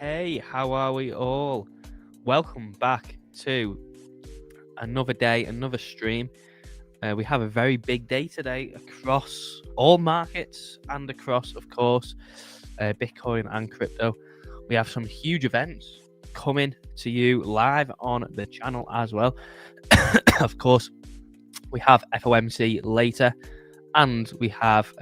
Hey, how are we all? Welcome back to another day, another stream. We have a very big day today across all markets and across, of course, Bitcoin and crypto. We have some huge events coming to you live on the channel as well. Of course, we have FOMC later, and we have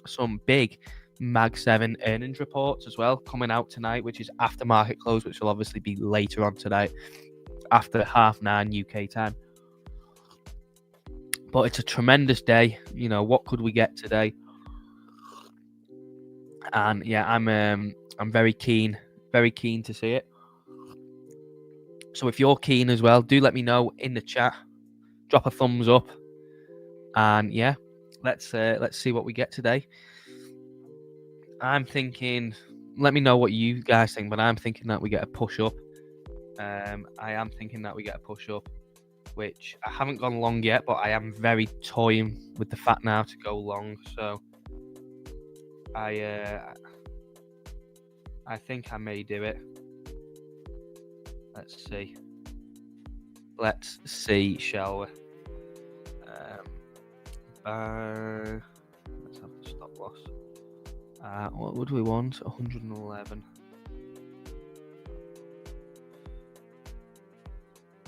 some big Mag 7 earnings reports as well coming out tonight, which is after market close, which will obviously be later on tonight after 9:30 UK time. But it's a tremendous day. You know, what could we get today? And yeah, I'm very keen to see it. So if you're keen as well, do let me know in the chat. Drop a thumbs up, and yeah, let's see what we get today. I'm thinking, let me know what you guys think, but I'm thinking that we get a push up. I am thinking that we get a push up, which I haven't gone long yet, but I am very toying with the fact now to go long. So I think I may do it. Let's see, shall we? loss. What would we want? 111.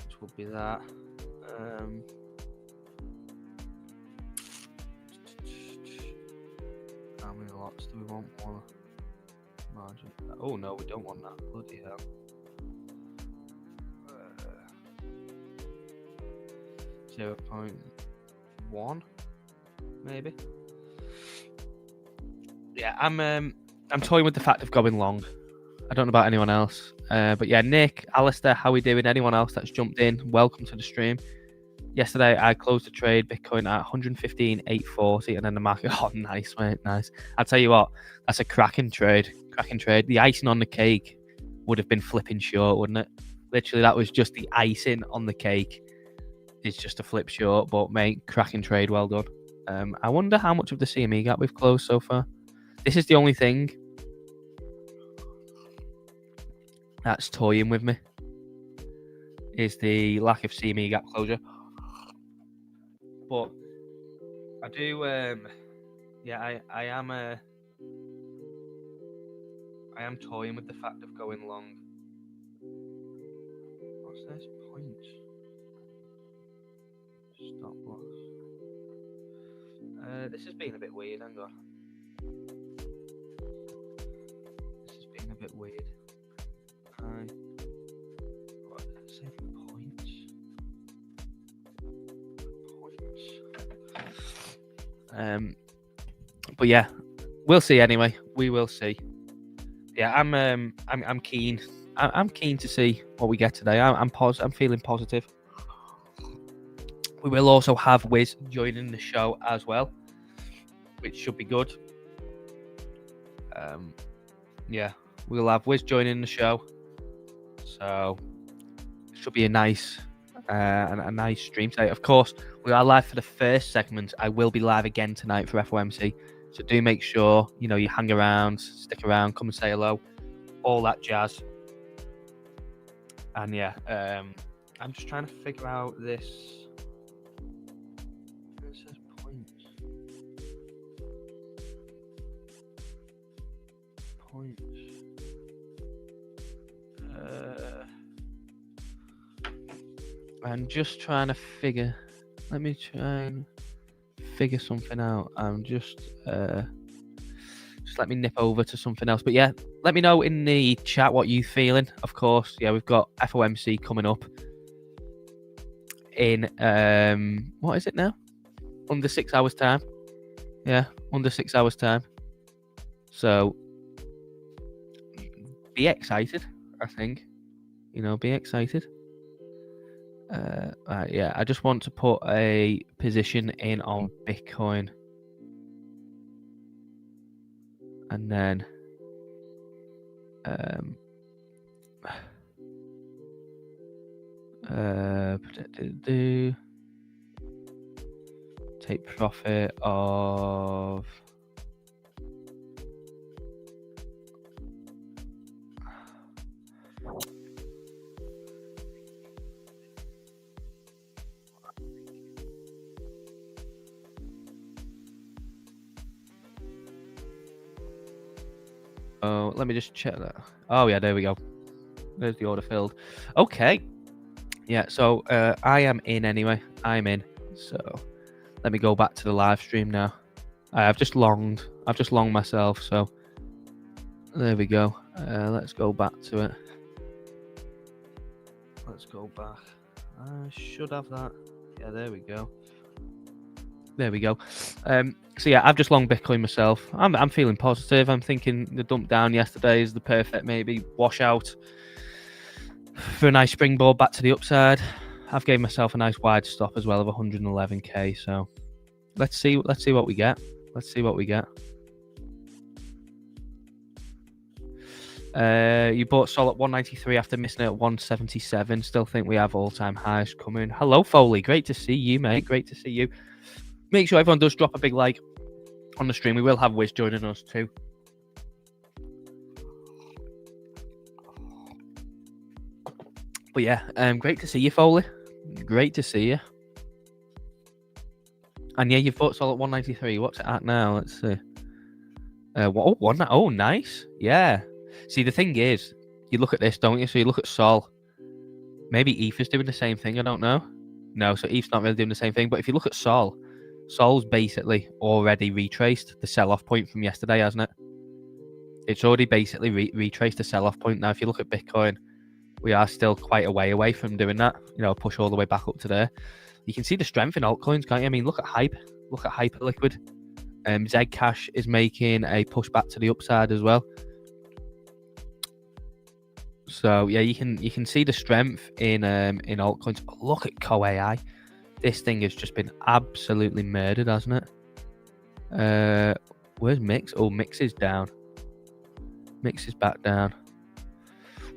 Which would be that. How many lots do we want? More margin. Oh no, we don't want that. Bloody hell. 0.1 maybe. Yeah, I'm toying with the fact of going long. I don't know about anyone else, but yeah, Nick, Alistair, how we doing? Anyone else that's jumped in, welcome to the stream. Yesterday I closed the trade, Bitcoin at 115,840, and then the market. Oh, nice, mate, nice. I'll tell you what, that's a cracking trade. The icing on the cake would have been flipping short, wouldn't it? Literally, that was just the icing on the cake. It's just a flip short, but mate, cracking trade, well done. I wonder how much of the CME gap we've closed so far. This is the only thing that's toying with me, is the lack of CME gap closure. But I do, yeah, I am toying with the fact of going long. What's this? Points. Stop loss. This has been a bit weird, hang on. This has been a bit weird. Let's say points. But yeah, we'll see anyway. We will see. Yeah, I'm keen. I'm keen to see what we get today. I'm feeling positive. We will also have Wiz joining the show as well, which should be good. Yeah, we'll have Wiz joining the show, so it should be a nice stream today. Of course, we are live for the first segment. I will be live again tonight for FOMC, so do make sure you hang around, stick around, come and say hello, all that jazz. And yeah, I'm just trying to figure out this. It says points. I'm just trying to figure. Let me try and figure something out. I'm just let me nip over to something else. But yeah, let me know in the chat what you feeling. Of course, yeah, we've got FOMC coming up in what is it now? Under 6 hours time. Yeah, under 6 hours time. So be excited, I think. Be excited. Yeah, I just want to put a position in on Bitcoin, and then take profit of let me just check that. Oh yeah, there we go. There's the order filled. Okay. Yeah, so I am in anyway. I'm in. So let me go back to the live stream now. I've just longed myself, so there we go. Let's go back to it. Let's go back. I should have that. Yeah, there we go. There we go. So yeah, I've just long Bitcoin myself. I'm feeling positive. I'm thinking the dump down yesterday is the perfect maybe washout for a nice springboard back to the upside. I've gave myself a nice wide stop as well of 111k. So let's see what we get. Let's see what we get. You bought Sol at 193 after missing it at 177. Still think we have all-time highs coming. Hello, Foley. Great to see you, mate. Great to see you. Make sure everyone does drop a big like on the stream. We will have Wiz joining us too. But yeah, great to see you, Foley. Great to see you. And yeah, you've bought Sol at 193. What's it at now? Let's see. Oh, nice. Yeah. See, the thing is, you look at this, don't you? So you look at Sol. Maybe ETH is doing the same thing. I don't know. No, so ETH's not really doing the same thing. But if you look at Sol, Sol's basically already retraced the sell-off point from yesterday, hasn't it? It's already basically retraced the sell-off point. Now, if you look at Bitcoin, we are still quite a way away from doing that. Push all the way back up to there. You can see the strength in altcoins, can't you? I mean, look at Hype. Look at Hyperliquid. Zcash is making a push back to the upside as well. So yeah, you can see the strength in altcoins. But look at CoAI. This thing has just been absolutely murdered, hasn't it? Where's Mix? Oh, Mix is down. Mix is back down.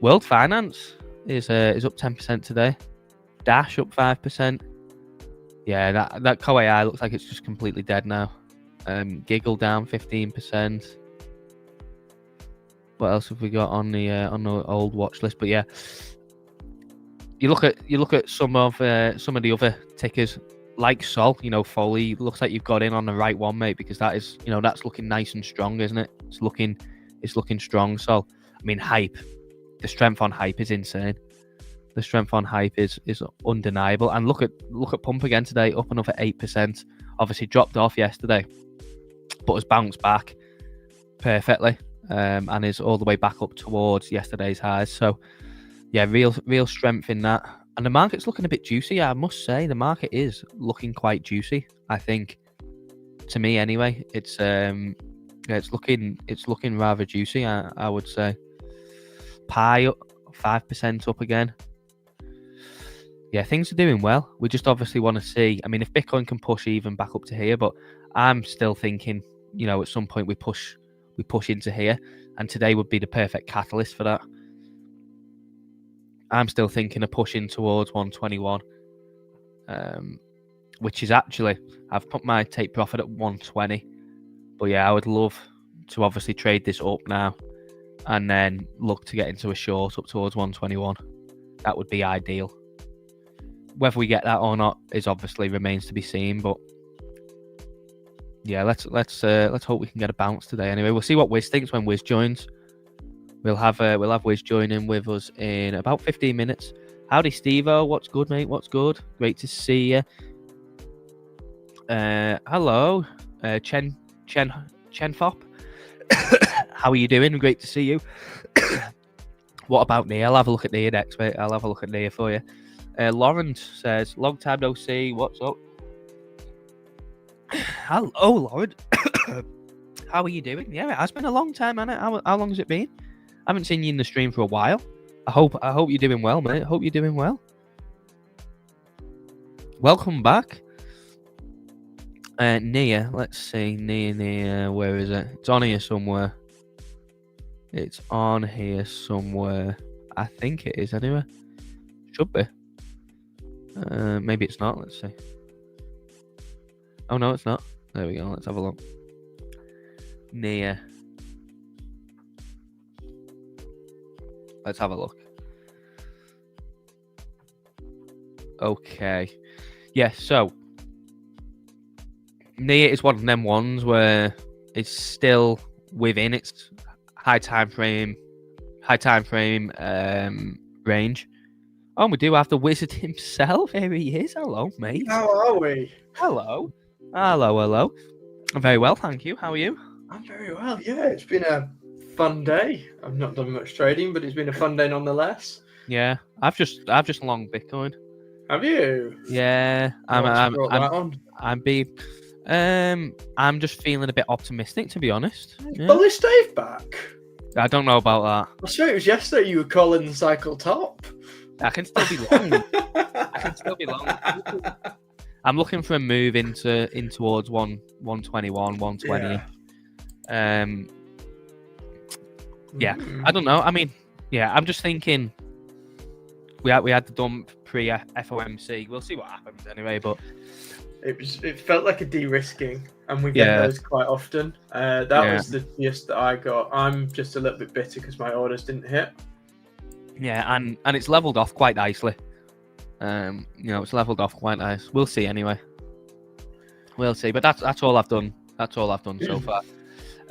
World Finance is up 10% today. Dash up 5%. Yeah, that CoAI looks like it's just completely dead now. Giggle down 15%. What else have we got on the old watch list? But yeah, you look at some of the other tickers like Sol. Foley looks like you've got in on the right one, mate, because that is that's looking nice and strong, isn't it? It's looking strong. So I mean, Hype, the strength on Hype is insane. The strength on Hype is undeniable. And look at Pump again today, up another 8%. Obviously dropped off yesterday, but has bounced back perfectly. And is all the way back up towards yesterday's highs. So yeah, real strength in that. And the market's looking a bit juicy. I must say the market is looking quite juicy. I think, to me anyway, it's looking rather juicy. I would say. Pi up 5% up again. Yeah, things are doing well. We just obviously want to see. I mean, if Bitcoin can push even back up to here, but I'm still thinking, at some point we push into here, and today would be the perfect catalyst for that. I'm still thinking of pushing towards 121, which is actually, I've put my take profit at 120, but yeah, I would love to obviously trade this up now and then look to get into a short up towards 121. That would be ideal. Whether we get that or not is obviously remains to be seen, but yeah, let's hope we can get a bounce today. Anyway, we'll see what Wiz thinks when Wiz joins. We'll have Wiz joining with us in about 15 minutes. Howdy, Steve-O. What's good, mate? What's good? Great to see you. Hello, Chen Fop. How are you doing? Great to see you. What about Nia? I'll have a look at Nia next, mate. I'll have a look at Nia for you. Lawrence says, long time no see. What's up? Hello, Lauren. How are you doing? Yeah, it has been a long time, hasn't it? How long has it been? I haven't seen you in the stream for a while. I hope you're doing well, mate. I hope you're doing well. Welcome back. Nia, let's see. Nia, where is it? It's on here somewhere. It's on here somewhere. I think it is anyway. Should be. Maybe it's not. Let's see. Oh, no, it's not. There we go. Let's have a look. Nia. Let's have a look. Okay. Yeah, so Nia is one of them ones where it's still within its high time frame range. Oh, we do have the wizard himself. Here he is. Hello, mate. How are we? Hello. I'm very well, thank you. How are you? I'm very well, yeah. It's been a fun day. I've not done much trading, but it's been a fun day nonetheless. Yeah, I've just long Bitcoin. Have you? Yeah, I'm just feeling a bit optimistic, to be honest. Yeah. Bullish Dave back. I don't know about that. I swear it was yesterday you were calling the cycle top. I can still be long. I'm looking for a move in towards 121, 120. Yeah. I don't know. I mean, yeah, I'm just thinking we had the dump pre FOMC. We'll see what happens anyway, but it felt like a de-risking, and we get those quite often. That was the gist that I got. I'm just a little bit bitter because my orders didn't hit. Yeah, and it's leveled off quite nicely. It's leveled off quite nice. We'll see anyway. We'll see, but that's all I've done. That's all I've done so far.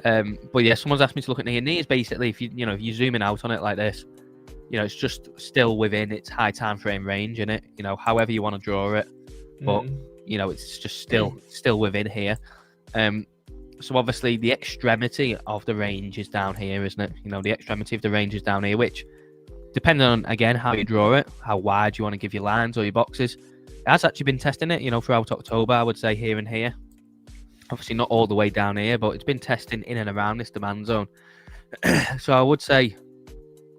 But yeah, someone's asked me to look at NIA. NIA is basically, if you're zooming out on it like this, it's just still within its high time frame range in it. However you want to draw it, but it's just still within here. So obviously the extremity of the range is down here, isn't it? The extremity of the range is down here, which, depending on, again, how you draw it, how wide you want to give your lines or your boxes, it has actually been testing it, throughout October, I would say, here and here. Obviously not all the way down here, but it's been testing in and around this demand zone. So I would say,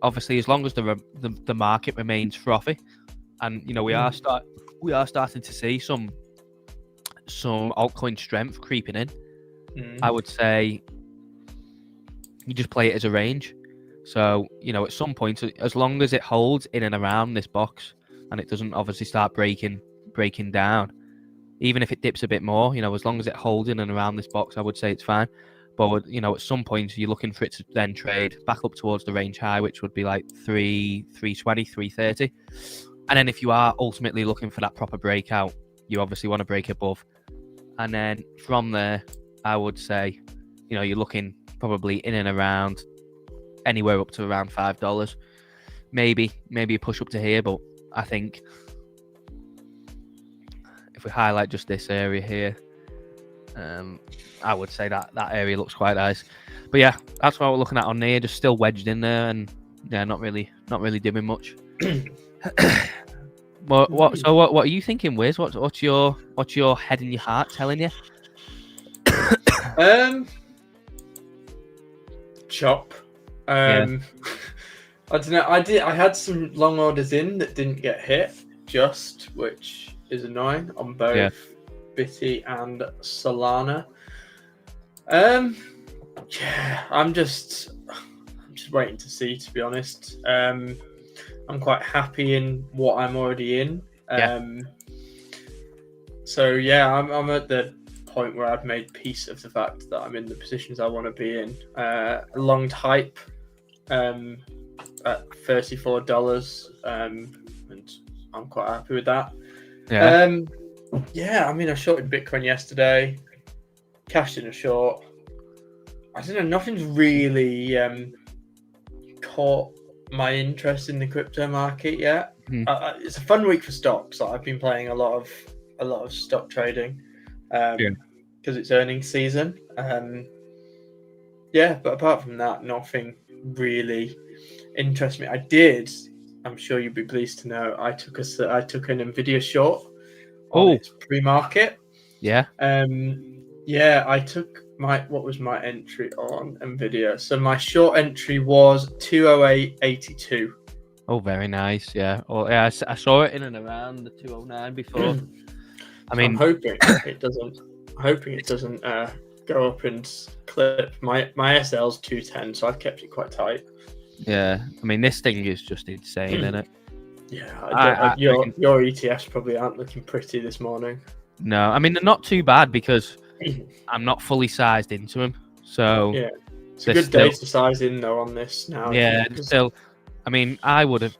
obviously, as long as the market remains frothy, and we are starting to see some altcoin strength creeping in, I would say you just play it as a range. So at some point, as long as it holds in and around this box and it doesn't obviously start breaking down, even if it dips a bit more, as long as it holds in and around this box, I would say it's fine. But at some point, you're looking for it to then trade back up towards the range high, which would be like 320, 330. And then if you are ultimately looking for that proper breakout, you obviously want to break above. And then from there, I would say, you're looking probably in and around anywhere up to around $5. Maybe a push up to here, but I think if we highlight just this area here, I would say that area looks quite nice. But yeah, that's what we're looking at on here, just still wedged in there, and yeah, not really doing much. What are you thinking, Wiz? What's your head and your heart telling you? Chop. I don't know. I had some long orders in that didn't get hit, which is annoying on both Bitty and Solana. I'm just waiting to see, to be honest. I'm quite happy in what I'm already in. So yeah, I'm at the point where I've made peace of the fact that I'm in the positions I want to be in. Long hype at $34, and I'm quite happy with that. I shorted Bitcoin yesterday, cashed in a short. I don't know, nothing's really caught my interest in the crypto market yet. It's a fun week for stocks. I've been playing a lot of stock trading because it's earnings season. But apart from that, nothing really interests me. I'm sure you'd be pleased to know, I took an Nvidia short on its pre-market. I took what was my entry on Nvidia? So my short entry was 208.82. Oh, very nice. Yeah. Oh, yeah. I saw it in and around the 209 before. I'm hoping it doesn't go up and clip. My SL's 210, so I've kept it quite tight. Yeah. This thing is just insane, isn't it? Yeah. Your ETFs probably aren't looking pretty this morning. No, they're not too bad because I'm not fully sized into them. So yeah, it's a good day to size in though on this now. Yeah, still. I would have.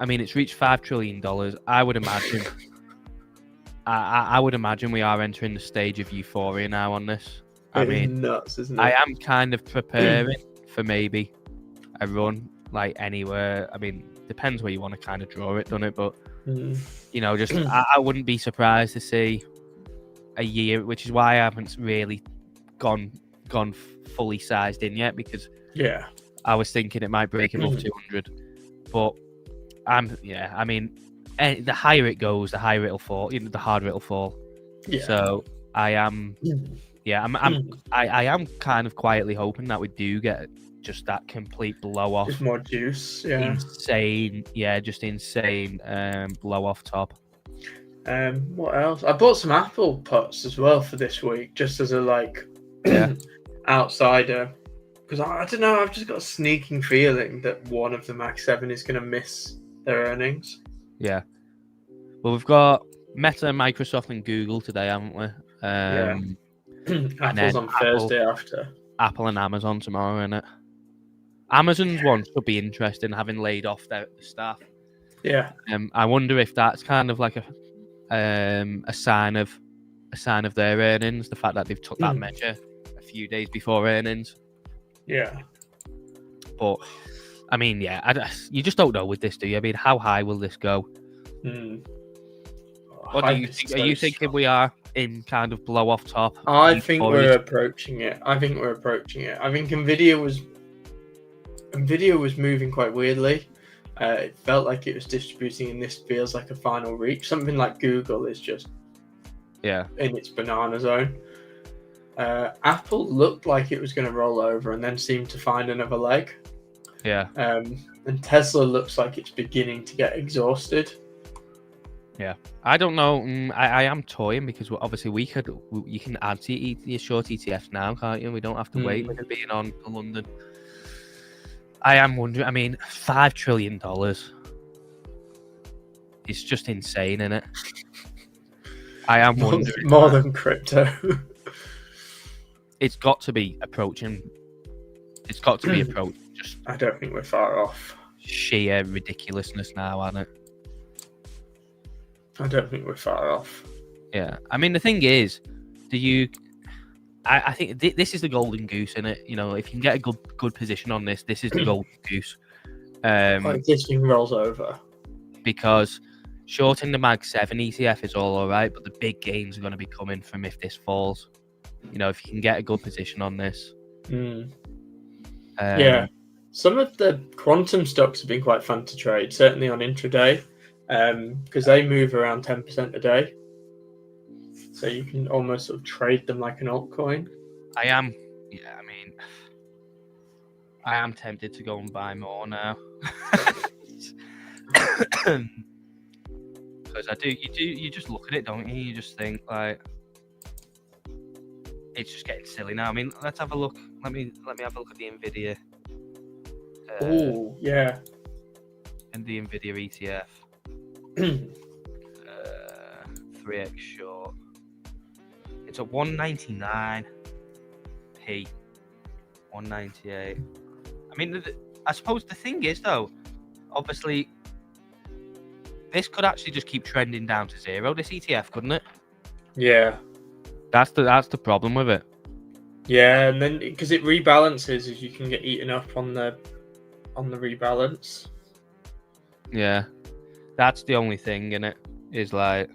It's reached $5 trillion. I would imagine. I would imagine we are entering the stage of euphoria now on this. Nuts, isn't it? I am kind of preparing for maybe a run like anywhere. Depends where you want to kind of draw it, doesn't it? But I wouldn't be surprised to see a year, which is why I haven't really gone fully sized in yet, because I was thinking it might break above 200, but the higher it goes, the higher it'll fall. The harder it'll fall. So I am kind of quietly hoping that we do get just that complete blow off. Just more juice. Insane blow off top. What else? I bought some Apple puts as well for this week, just as a outsider, because I don't know. I've just got a sneaking feeling that one of the Max 7 is going to miss their earnings. Yeah. Well, we've got Meta, Microsoft, and Google today, haven't we? Apple's on Thursday after. Apple and Amazon tomorrow, innit? Amazon's one should be interesting, having laid off their staff. Yeah. I wonder if that's kind of like a sign of their earnings, the fact that they've took that measure a few days before earnings. Yeah. But I mean, yeah, you just don't know with this, do you? I mean, how high will this go? What do you think? Are you thinking we are in kind of blow off top? I think we're approaching it. I think Nvidia was moving quite weirdly. It felt like it was distributing, and this feels like a final reach. Something like Google is just in its banana zone. Apple looked like it was going to roll over and then seemed to find another leg. Yeah. And Tesla looks like it's beginning to get exhausted. Yeah, I don't know. I am toying because obviously you can add to your short ETFs now, can't you? We don't have to wait with it being on London. I am wondering. I mean, $5 trillion. It's just insane, isn't it? I am wondering. More than crypto. It's got to be approaching. It's got to be approaching. Just. I don't think we're far off. Sheer ridiculousness now, isn't it? I don't think we're far off. Yeah, I mean the thing is, I think this is the golden goose, isn't it? You know, if you can get a good position on this, this is the golden goose. Like this thing rolls over. Because shorting the Mag 7 ETF is all right, but the big gains are going to be coming from if this falls. You know, if you can get a good position on this. Yeah, some of the quantum stocks have been quite fun to trade, certainly on intraday. Because they move around 10% a day, so you can almost sort of trade them like an altcoin. I am tempted to go and buy more now. Because you just look at it, don't you? You just think like it's just getting silly now. I mean, let's have a look. Let me have a look at the Nvidia. Oh yeah, and the Nvidia ETF. 3x short. It's at 199p, 198. I mean, I suppose the thing is though, obviously, this could actually just keep trending down to zero. This ETF, couldn't it? Yeah. That's the problem with it. Yeah, and then because it rebalances, as you can get eaten up on the rebalance. Yeah. That's the only thing in it, is like,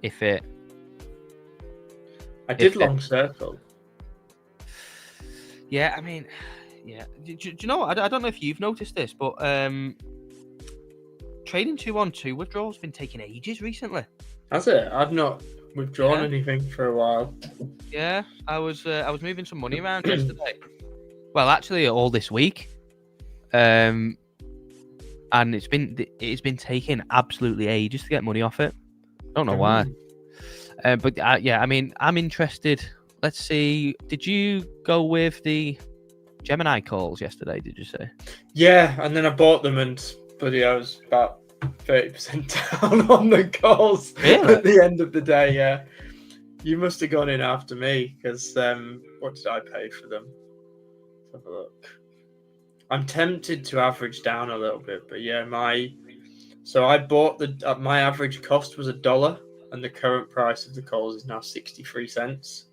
if it... I did long circle. Yeah, I mean, yeah. Do you know what? I don't know if you've noticed this, but trading 2-on-2 withdrawals been taking ages recently. Has it? I've not withdrawn anything for a while. Yeah, I was moving some money around yesterday. Well, actually, all this week. And it's been taking absolutely ages to get money off it. I don't know why. But yeah, I mean, I'm interested. Let's see. Did you go with the Gemini calls yesterday? Did you say? Yeah, and then I bought them, and bloody, I was about 30% down on the calls at the end of the day. Yeah, you must have gone in after me because what did I pay for them? Let's have a look. I'm tempted to average down a little bit, but yeah, so I bought my average cost was $1, and the current price of the calls is now 63 cents.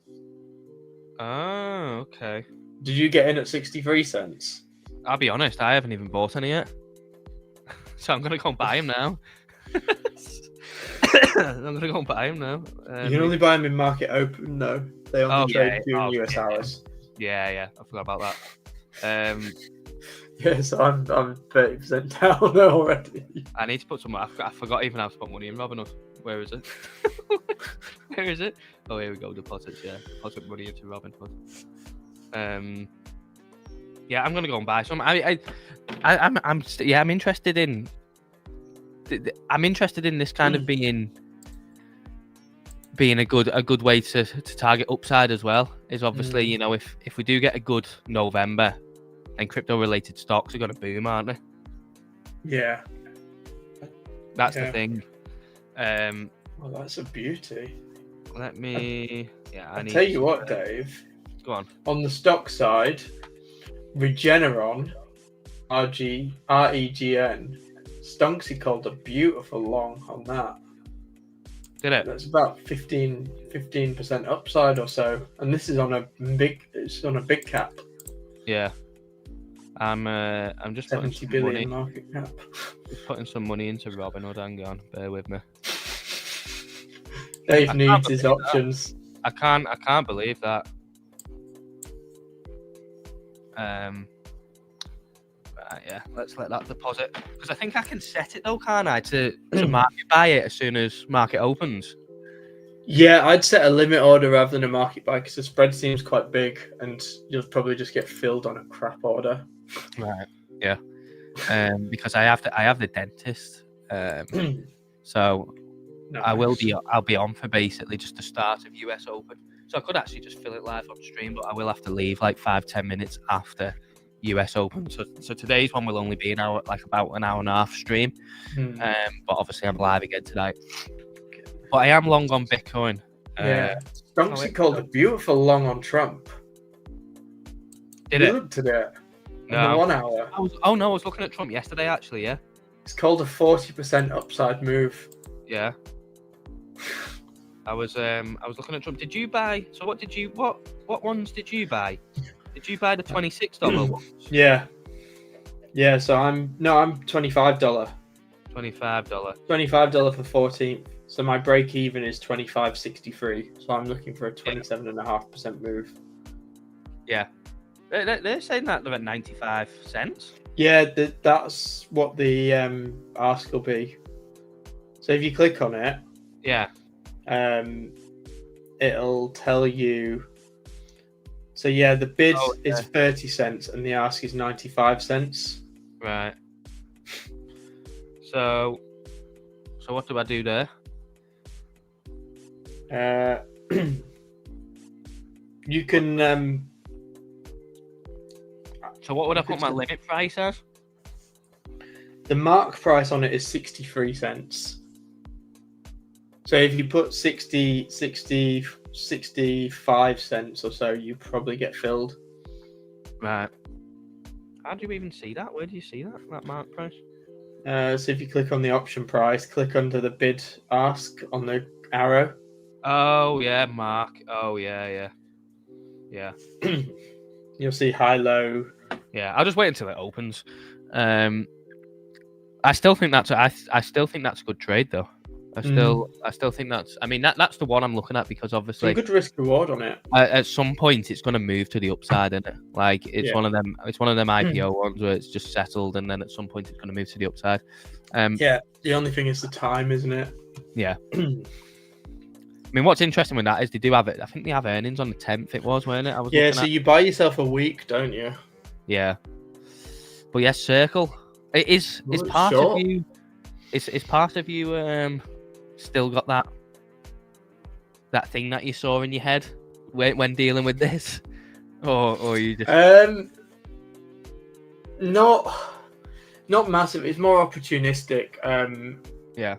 Oh, okay. Did you get in at 63 cents? I'll be honest, I haven't even bought any yet, so I'm gonna go and buy them now. I'm gonna go and buy them now. You can only buy them in market open, though. They only trade during US hours. Yeah, I forgot about that. Yeah, so I'm 30% down already. I need to put some. I forgot even how to put money in Robinhood. Where is it? Where is it? Oh, here we go. Deposits. Yeah, deposit money into Robinhood. Yeah, I'm gonna go and buy some. I'm interested in. I'm interested in this kind of being a good way to target upside as well. Is obviously you know if we do get a good November. And crypto-related stocks are going to boom, aren't they? Yeah. That's the thing. Well, that's a beauty. Let me... Yeah, I'll tell you what, Dave. Go on. On the stock side, Regeneron, REGN, Stonksy called a beautiful long on that. Did it? That's about 15% upside or so, and this is on a big cap. Yeah. I'm just putting 70 some billion money. market cap. Just putting some money into Robinhood. Hang on, bear with me. Dave needs his options. I can't believe that. Yeah, let's let that deposit, because I think I can set it though, can't I, to market buy it as soon as market opens. Yeah, I'd set a limit order rather than a market buy, because the spread seems quite big, and you'll probably just get filled on a crap order. Right. Yeah. Because I have the dentist. So Nice. I'll be on for basically just the start of US Open. So I could actually just fill it live on stream, but I will have to leave like 5-10 minutes after US Open. So today's one will only be an hour, like about an hour and a half stream. But obviously I'm live again tonight. But I am long on Bitcoin. Yeah. Stonksy called a beautiful long on Trump. Did it? Looked at it. No. In the 1 hour. I was looking at Trump yesterday actually, yeah. It's called a 40% upside move. Yeah. I was looking at Trump. Did you buy? So what ones did you buy? Did you buy the $26 ones? Yeah. Yeah, so I'm $25. $25. $25 for 14th. So my break even is 25.63. So I'm looking for a 27.5% move. Yeah. They're saying that they're at 95 cents. Yeah, that's what the ask will be. So if you click on it, yeah, it'll tell you. So yeah, the bid is 30 cents and the ask is 95 cents. Right. So what do I do there? You can. So what would I put my limit price as? The mark price on it is 63 cents. So if you put 65 cents or so, you probably get filled. Right. How do you even see that? Where do you see that mark price? So if you click on the option price, click under the bid ask on the arrow. Oh yeah, mark. Oh yeah. You'll see high, low. Yeah, I'll just wait until it opens. I still think that's a good trade though. I still think that's. I mean, that's the one I'm looking at, because obviously some good risk reward on it. At some point, it's going to move to the upside, isn't it? Like it's one of them. It's one of them IPO ones where it's just settled, and then at some point, it's going to move to the upside. Yeah. The only thing is the time, isn't it? Yeah. I mean, what's interesting with that is they do have it. I think they have earnings on the 10th. It was, weren't it? So you buy yourself a week, don't you? Yeah. But yes, Circle. It is. It's part of you. It's part of you. Still got that thing that you saw in your head when dealing with this, or you just not massive. It's more opportunistic. Yeah.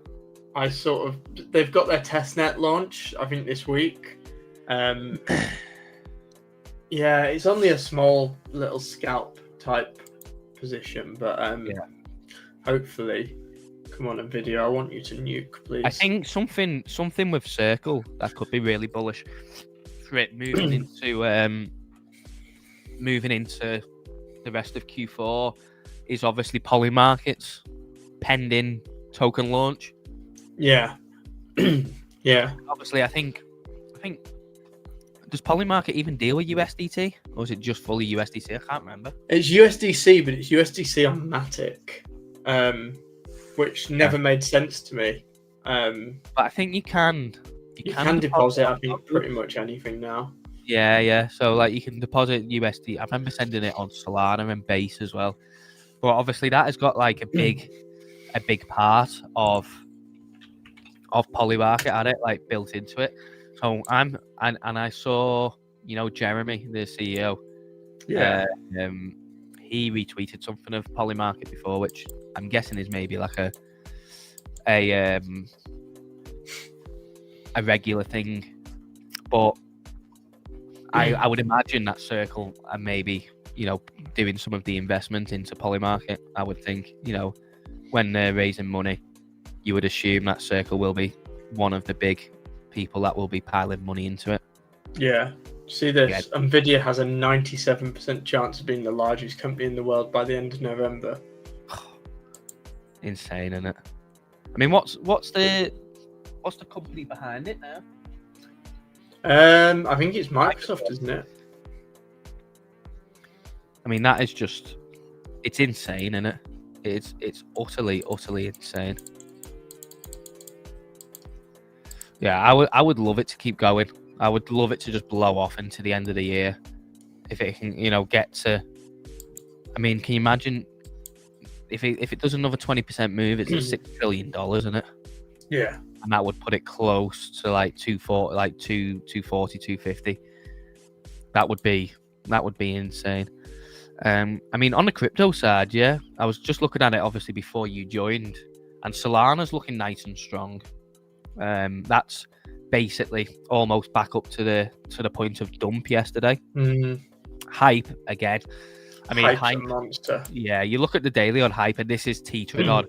They've got their testnet launch, I think, this week. Yeah, it's only a small little scalp type position, but hopefully. Come on, Nvidia, I want you to nuke, please. I think something with Circle that could be really bullish for it moving into the rest of Q4 is obviously poly markets pending token launch. Yeah. Yeah. Obviously, I think does Polymarket even deal with USDT, or is it just fully USDC? I can't remember. It's USDC, but it's USDC on Matic, which never made sense to me. But I think you can deposit. I think pretty much anything now. Yeah. So like you can deposit USD. I remember sending it on Solana and Base as well. But obviously that has got like a big part of Polymarket at it, like built into it. So I saw, Jeremy, the CEO. Yeah. He retweeted something of Polymarket before, which I'm guessing is maybe like a regular thing. But I would imagine that Circle and maybe, doing some of the investment into Polymarket. I would think, when they're raising money, you would assume that Circle will be one of the big people that will be piling money into it. Yeah. See this? Yeah. Nvidia has a 97% chance of being the largest company in the world by the end of November. Insane, isn't it? I mean, what's the company behind it now? I think it's Microsoft, isn't it? I mean, that is just, it's insane, isn't it? It's utterly insane. Yeah, I would love it to keep going. I would love it to just blow off into the end of the year. If it can, get to, I mean, can you imagine if it does another 20% move, it's $6 trillion, isn't it? Yeah. And that would put it close to like 240, like 240, 250. That would be insane. I mean, on the crypto side, yeah, I was just looking at it obviously before you joined, and Solana's looking nice and strong. That's basically almost back up to the point of dump yesterday. Hype again. I mean, Hype's a monster. Yeah, you look at the daily on Hype, and this is teetering on.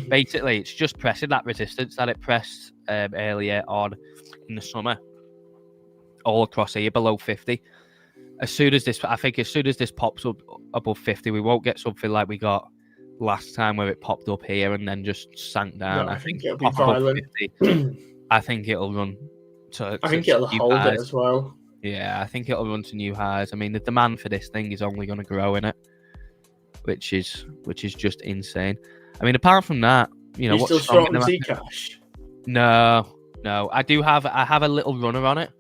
Basically, it's just pressing that resistance that it pressed earlier on in the summer, all across here below 50. As soon as this pops up above 50, we won't get something like we got last time where it popped up here and then just sank down. No, I think it'll be violent. 50, I think it'll run to. I think it'll hold highs. It as well. Yeah, I think it'll run to new highs. I mean, the demand for this thing is only going to grow in it, which is just insane. I mean, apart from that, You're what's still strong in Zcash? No. I have a little runner on it,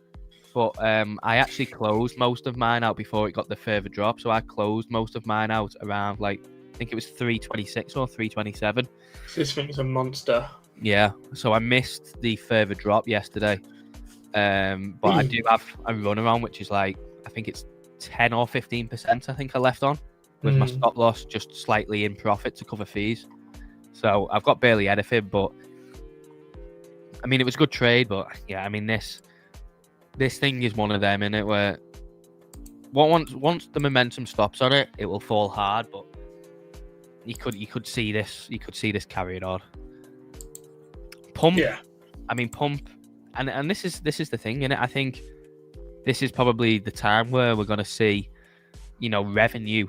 but I actually closed most of mine out before it got the further drop. So I closed most of mine out around I think it was 326 or 327. This thing's a monster. Yeah, so I missed the further drop yesterday. But I do have a runner on, which is I think it's 10 or 15%. I think I left on with my stop loss just slightly in profit to cover fees. So I've got barely anything, but I mean, it was a good trade. But yeah, I mean, this thing is one of them, innit, where once the momentum stops on it, it will fall hard. But you could see this carrying on. Pump. Yeah. I mean, pump. And this is the thing, innit? I think this is probably the time where we're going to see, revenue,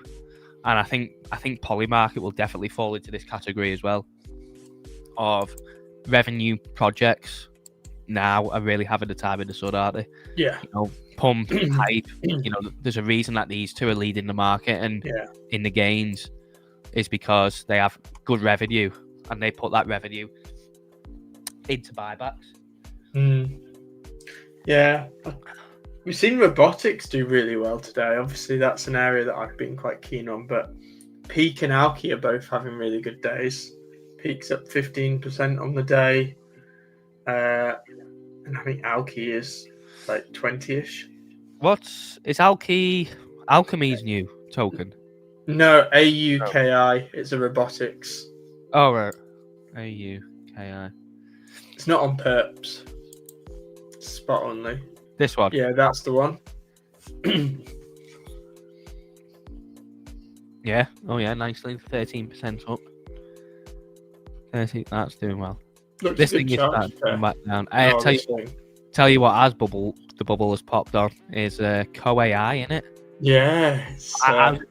and I think Polymarket will definitely fall into this category as well, of revenue projects. Now are really having the time in the sun, aren't they? Yeah. Pump, Hype. There's a reason that these two are leading the market and in the gains, is because they have good revenue and they put that revenue into buybacks. Yeah, we've seen robotics do really well today. Obviously, that's an area that I've been quite keen on. But Peak and Alki are both having really good days. Peak's up 15% on the day, and I think Alki is 20ish. Is Alki Alchemy's new token? No, AUKI. It's a robotics. Oh right, AUKI. It's not on perps. Spot only. This one? Yeah, that's the one. Yeah. Oh yeah, nicely. 13% up. 30. That's doing well. Looks this thing is starting to come back down. Tell you what has bubble. The bubble has popped on is Co-AI in it. Yeah.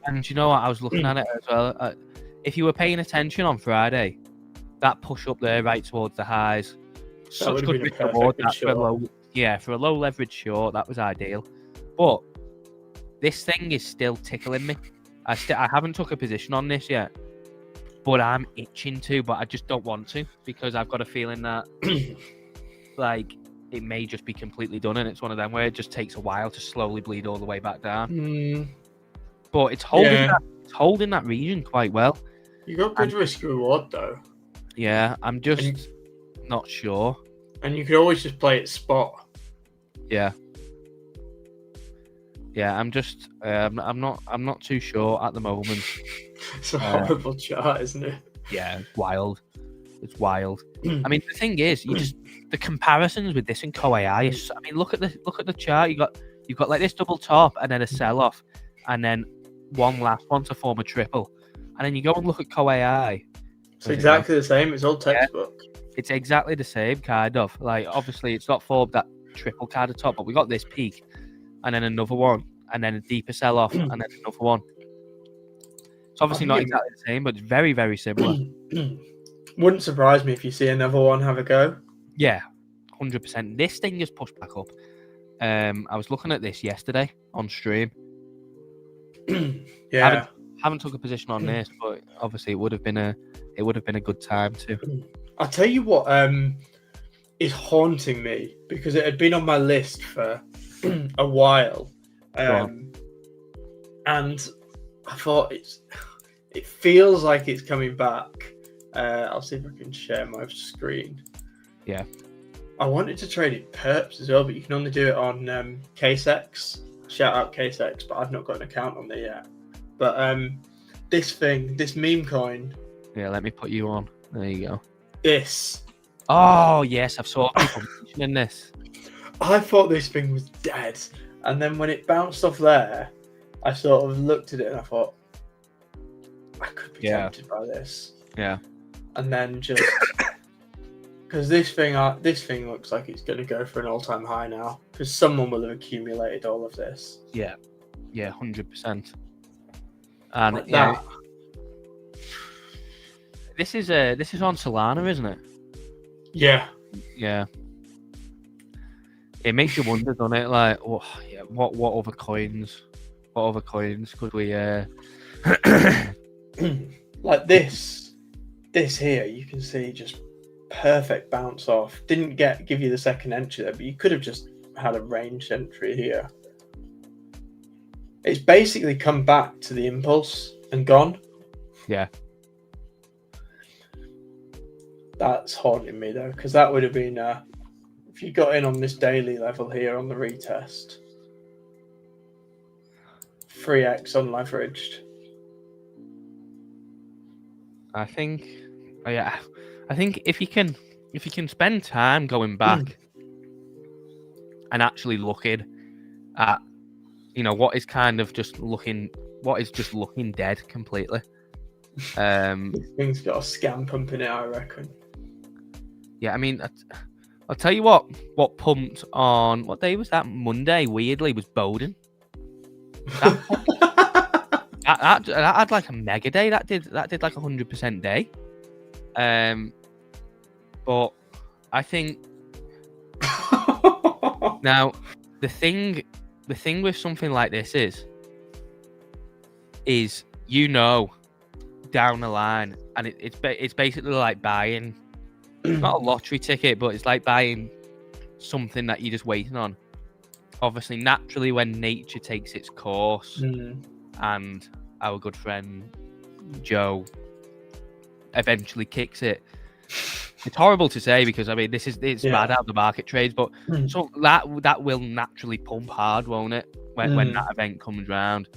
And you know what? I was looking at it as well. If you were paying attention on Friday, that push up there right towards the highs. Such good risk reward for a low leverage short, that was ideal. But this thing is still tickling me. I haven't took a position on this yet, but I'm itching to, but I just don't want to because I've got a feeling that it may just be completely done, and it's one of them where it just takes a while to slowly bleed all the way back down. But it's holding that region quite well. You got good risk reward though. Yeah, I'm just not sure. And you could always just play it spot. Yeah. Yeah, I'm just I'm not too sure at the moment. It's a horrible chart, isn't it? Yeah, it's wild. It's wild. I mean, the thing is, the comparisons with this and Co-AI is. I mean, look at the chart. You've got this double top and then a sell off, and then one last one to form a triple, and then you go and look at Co-AI. It's exactly the same. It's all textbook. It's exactly the same kind of. Like, obviously, it's not formed that triple kind of top, but we got this peak, and then another one, and then a deeper sell off, and then another one. It's obviously not exactly the same, but it's very, very similar. Wouldn't surprise me if you see another one have a go. Yeah, 100%. This thing just pushed back up. I was looking at this yesterday on stream. Yeah, haven't took a position on this, but obviously it would have been a good time to. I'll tell you what is haunting me, because it had been on my list for a while, and I thought it feels like it's coming back. I'll see if I can share my screen. Yeah. I wanted to trade it perps as well, but you can only do it on CaseX. Shout out CaseX, but I've not got an account on there yet. But this meme coin. Yeah, let me put you on. There you go. This. Oh yes, I've saw people mentioning this. I thought this thing was dead, and then when it bounced off there, I sort of looked at it and I thought, I could be tempted by this. Yeah. And then just because this thing looks like it's going to go for an all-time high now, because someone will have accumulated all of this. Yeah, 100%. And like that. This is on Solana, isn't it? Yeah. Yeah. It makes you wonder, doesn't it? Like, what other coins? What other coins could we? Like this here, you can see just perfect bounce off. Didn't give you the second entry there, but you could have just had a ranged entry here. It's basically come back to the impulse and gone. Yeah. That's haunting me though, because that would have been if you got in on this daily level here on the retest, 3x unleveraged. Hmm. I think if you can spend time going back and actually looking at, what is just looking dead completely. This thing's got a scam pump in it, I reckon. Yeah, I mean, I'll tell you what pumped on, what day was that? Monday, weirdly, was Bowden. That had like a mega day. That did like 100% day. But I think now the thing with something like this is down the line, and it's basically like buying not a lottery ticket, but it's like buying something that you're just waiting on. Obviously, naturally, when nature takes its course, and our good friend Joe eventually kicks it. It's horrible to say, because I mean it's mad how the market trades, but so that will naturally pump hard, won't it? When that event comes round,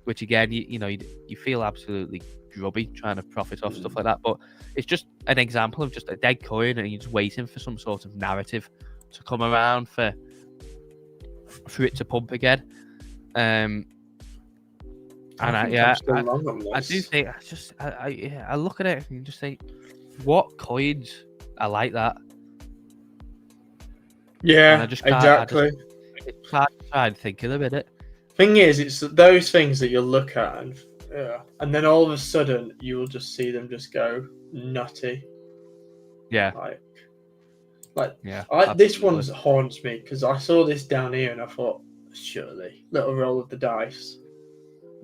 which again you feel absolutely grubby trying to profit off stuff like that. But it's just an example of just a dead coin, and you're just waiting for some sort of narrative to come around for it to pump again. And I do think I look at it and just think, what coins are like that? Yeah, exactly. It's hard to try and think of them, isn't it? Thing is, it's those things that you'll look at and then all of a sudden you will just see them just go nutty. Yeah. This one haunts me, because I saw this down here and I thought, surely, little roll of the dice.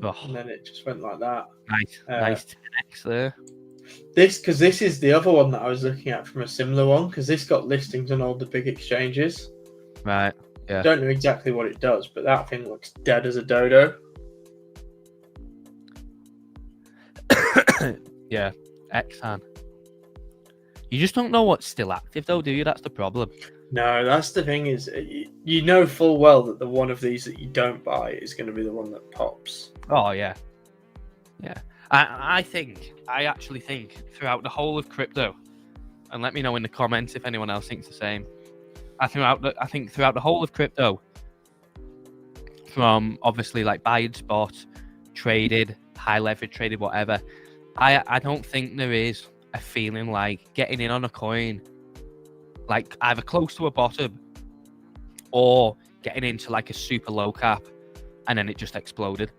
Oh. And then it just went like that. Nice 10x there. Because this is the other one that I was looking at from a similar one, because this got listings on all the big exchanges. Right. Yeah. I don't know exactly what it does, but that thing looks dead as a dodo. Yeah. Xan. You just don't know what's still active, though, do you? That's the problem. No, that's the thing, is you know full well that the one of these that you don't buy is going to be the one that pops. Oh, yeah. Yeah. I actually think throughout the whole of crypto, and let me know in the comments if anyone else thinks the same. I think throughout the whole of crypto, from obviously like buying spot, traded, high leverage traded, whatever, I don't think there is a feeling like getting in on a coin, like either close to a bottom or getting into like a super low cap and then it just exploded.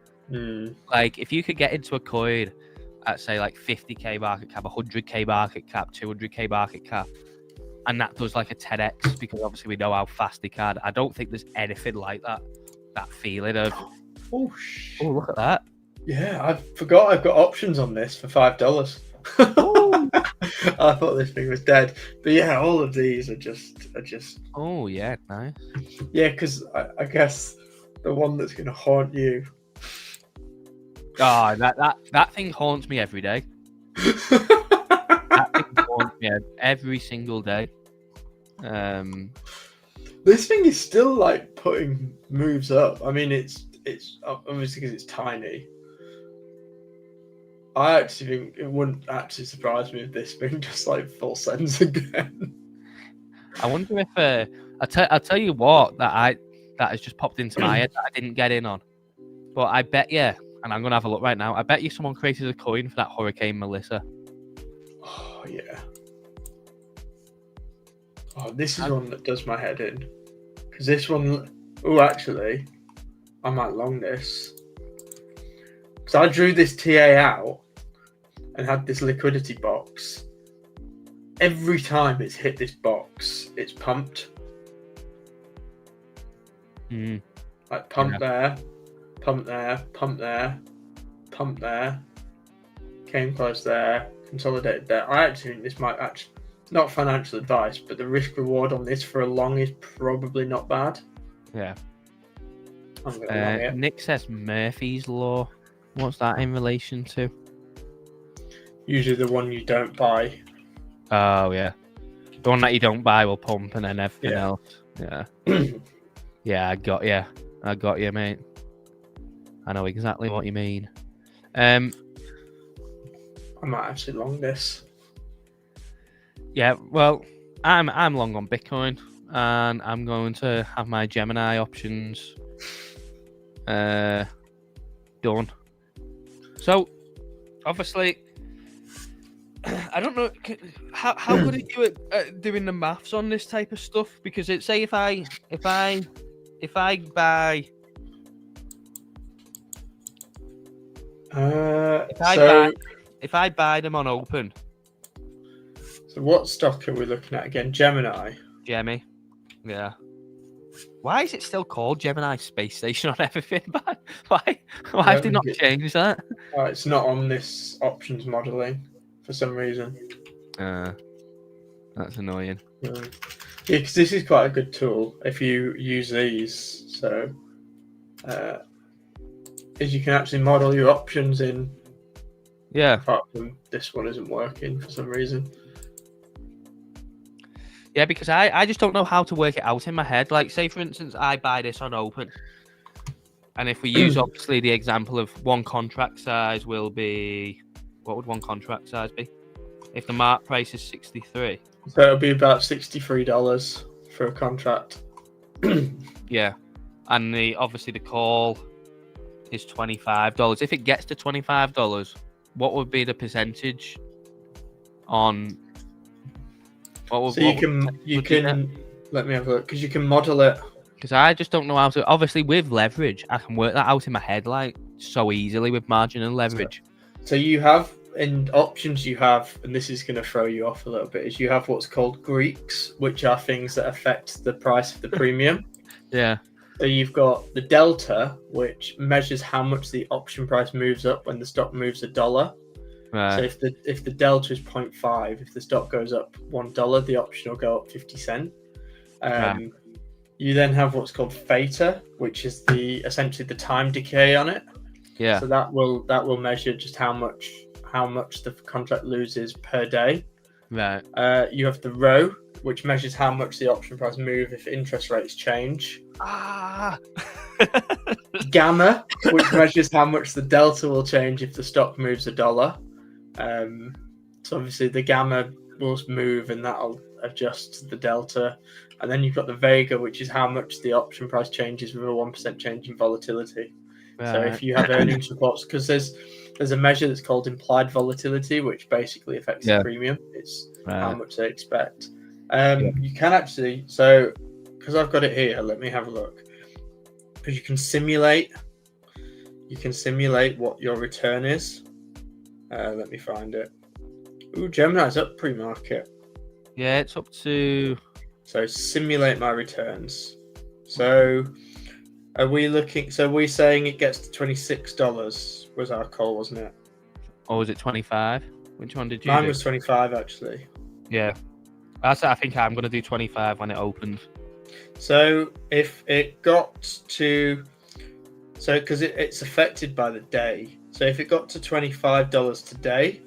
Like if you could get into a coin at say like 50k market cap, 100k market cap, 200k market cap, and that does like a 10x, because obviously we know how fast they can. I don't think there's anything like that feeling of oh look at that. Yeah, I forgot I've got options on this for $5. I thought this thing was dead, but yeah, all of these are just. Oh yeah, nice. Yeah, because I guess the one that's going to haunt you. Oh, that thing haunts me every day. That thing haunts me every single day. This thing is still like putting moves up. I mean, it's obviously because it's tiny. I actually think it wouldn't actually surprise me if this thing just like full sends again. I wonder if I'll tell you what that has just popped into my head that I didn't get in on. But I bet you, and I'm gonna have a look right now. I bet you someone created a coin for that Hurricane Melissa. Oh yeah. Oh, this is one that does my head in, because this one. Oh, actually, I might long this. Because I drew this TA out and had this liquidity box. Every time it's hit this box, it's pumped. Like pump there, pump there, pump there, pump there. Came close there, consolidated there. I actually think this might actually, not financial advice, but the risk reward on this for a long is probably not bad. Yeah. I'm gonna long it. Nick says Murphy's Law. What's that in relation to? Usually the one you don't buy. Oh yeah, the one that you don't buy will pump, and then everything else. Yeah. Yeah, I got you, mate. I know exactly what you mean. I might actually long this. Yeah, well, I'm long on Bitcoin, and I'm going to have my Gemini options done. So, obviously, I don't know how good are you at doing the maths on this type of stuff, because it say if I buy if I buy them on open. So what stock are we looking at again? Gemini. Gemmy. Yeah. Why is it still called Gemini Space Station on everything? Why have they not changed that? It's not on this options modeling for some reason. That's annoying. Yeah, because this is quite a good tool if you use these. So, is you can actually model your options in. Yeah. Apart from this one isn't working for some reason. Yeah, because I just don't know how to work it out in my head. Like, say, for instance, I buy this on open. And if we use, obviously, the example of one contract size will be... What would one contract size be? If the mark price is 63. So it'll be about $63 for a contract. Yeah. And obviously the call is $25. If it gets to $25, what would be the percentage on... You can let me have a look, because you can model it. Because I just don't know how to. Obviously, with leverage, I can work that out in my head like so easily with margin and leverage. So you have in options, you have, and this is going to throw you off a little bit, is you have what's called Greeks, which are things that affect the price of the premium. Yeah. So you've got the delta, which measures how much the option price moves up when the stock moves $1. Right. So if the delta is 0.5, if the stock goes up $1, the option will go up 50 cents. Right. You then have what's called theta, which is essentially the time decay on it. Yeah. So that will measure just how much the contract loses per day. Right. You have the rho, which measures how much the option price move if interest rates change. Gamma, which measures how much the delta will change if the stock moves $1. So obviously the gamma will move and that'll adjust the delta. And then you've got the vega, which is how much the option price changes with a 1% change in volatility. Right. So if you have earnings reports, because there's a measure that's called implied volatility, which basically affects the premium. It's how much they expect. You can actually, so because I've got it here, let me have a look. Because you can simulate what your return is. Let me find it. Ooh, Gemini's up pre-market. Yeah, it's up to. So simulate my returns. So are we looking? So we're saying it gets to $26 was our call, wasn't it? Or was it 25? Which one did you? Mine was 25 actually. Yeah, I think I'm gonna do 25 when it opens. So if it got to, because it's affected by the day. So if it got to $25 today,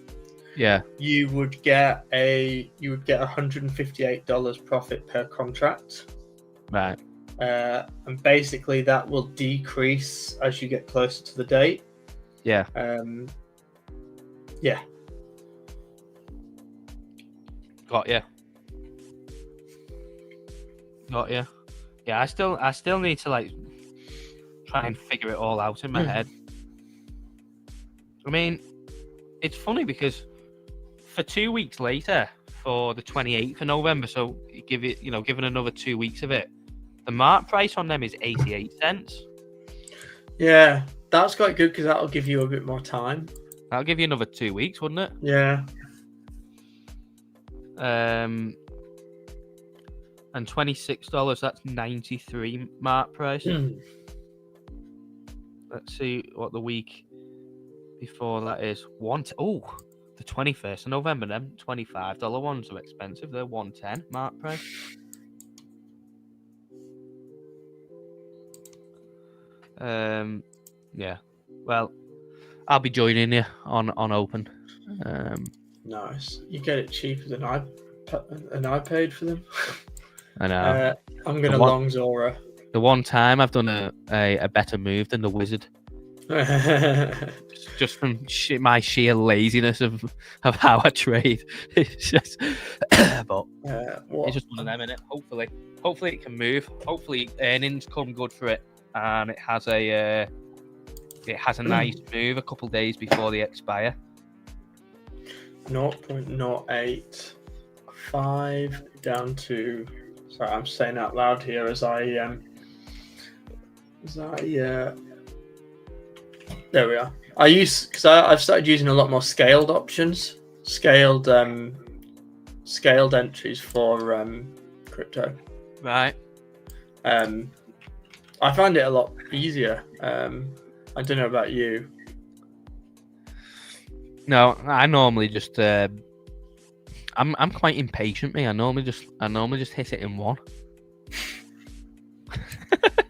yeah, you would get $158 profit per contract. Right. And basically that will decrease as you get closer to the date. Yeah. Yeah. Got you. Yeah, I still need to like try and figure it all out in my head. I mean, it's funny because for 2 weeks later, for the 28th of November, so given another 2 weeks of it, the mark price on them is 88 cents. Yeah, that's quite good because that'll give you a bit more time. That'll give you another 2 weeks, wouldn't it? Yeah. And $26, that's 93 mark price. Let's see what the week before that is. The 21st of November, them $25 ones are expensive. They're 110 mark price. Yeah. Well, I'll be joining you on open. Nice. You get it cheaper than I paid for them. I know. I'm gonna long Zora. The one time I've done a better move than the wizard. Just from my sheer laziness of how I trade. It's just, but it's just one of them, innit? Hopefully it can move. Hopefully earnings come good for it, and it has a nice move a couple days before they expire. 0.085 down to. Sorry, I'm saying out loud here as I there we are. I've started using a lot more scaled options, scaled entries for crypto. Right. I find it a lot easier. I don't know about you. No, I normally just I'm quite impatient, me. I normally just hit it in one.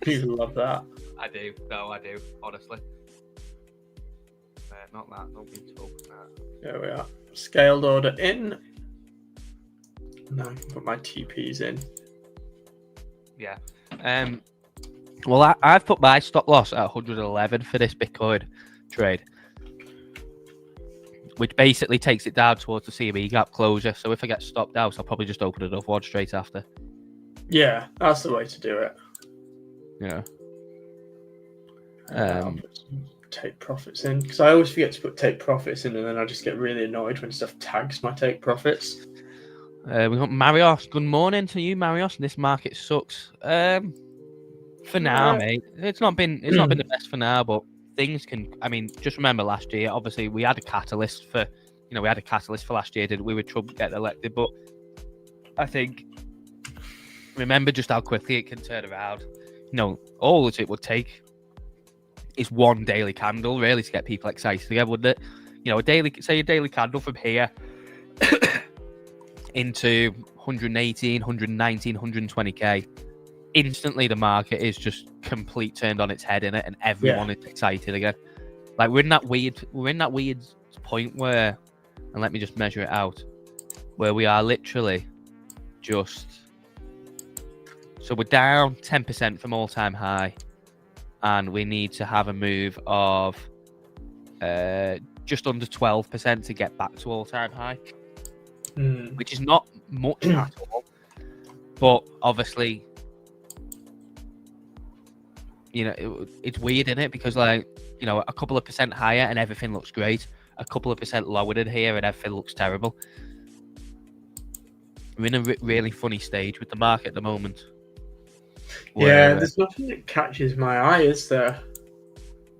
You love that. I do. No, I do. Honestly. Not that. Don't be talking that. There we are. Scaled order in. Now I can put my TPs in. Yeah. Well, I've put my stop loss at 111 for this Bitcoin trade, which basically takes it down towards the CME gap closure. So if I get stopped out, I'll probably just open another one straight after. Yeah, that's the way to do it. Yeah. I'll put some take profits in because I always forget to put take profits in, and then I just get really annoyed when stuff tags my take profits. We got Marios. Good morning to you, Marios. This market sucks. For now, mate, it's not been the best for now, but things can. I mean, just remember last year. Obviously, we had a catalyst for last year. Did we with Trump get elected? But I think remember just how quickly it can turn around. All that it would take is one daily candle really to get people excited again, wouldn't it? A daily candle from here into 118, 119, 120k. Instantly, the market is just complete turned on its head in it, and everyone is excited again. Like we're in that weird point where, and let me just measure it out, where we are literally just. So we're down 10% from all-time high, and we need to have a move of just under 12% to get back to all-time high, which is not much at all. But obviously, it's weird, isn't it? Because like, a couple of percent higher and everything looks great. A couple of percent lower than here and everything looks terrible. We're in a really funny stage with the market at the moment. Yeah, there's nothing that catches my eye, is there?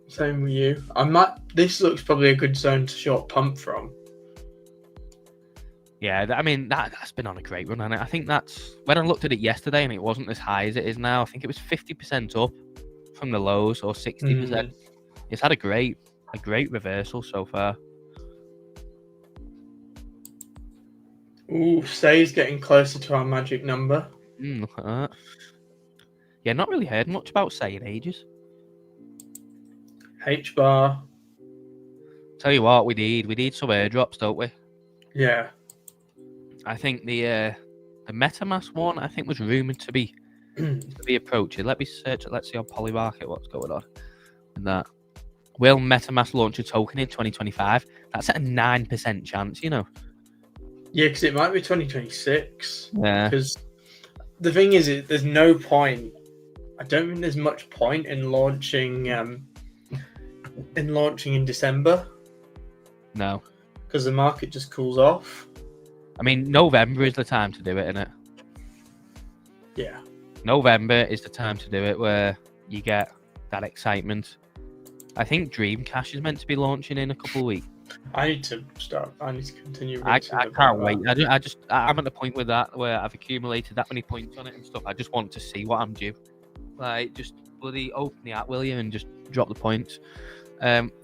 Same with you. This looks probably a good zone to short pump from. Yeah, I mean, that's been on a great run, and I think that's when I looked at it yesterday, and it wasn't as high as it is now. I think it was 50% up from the lows, or 60%. It's had a great reversal so far. Ooh, Say's getting closer to our magic number. Look at that. Yeah, not really heard much about Say in ages. H-bar. Tell you what, we need some airdrops, don't we? Yeah. I think the MetaMask one, I think, was rumored to be approaching. Let me search it. Let's see on Polymarket what's going on. And that, will MetaMask launch a token in 2025? That's at a 9% chance, Yeah, because it might be 2026. Yeah. Because the thing is, there's no point. I don't think there's much point in launching in December. No. Because the market just cools off. I mean, November is the time to do it, isn't it? Yeah. November is the time to do it, where you get that excitement. I think Dream Cash is meant to be launching in a couple of weeks. I need to continue. I can't wait. I'm at the point with that where I've accumulated that many points on it and stuff. I just want to see what I'm due. Like, just bloody open the app, will you, and just drop the points.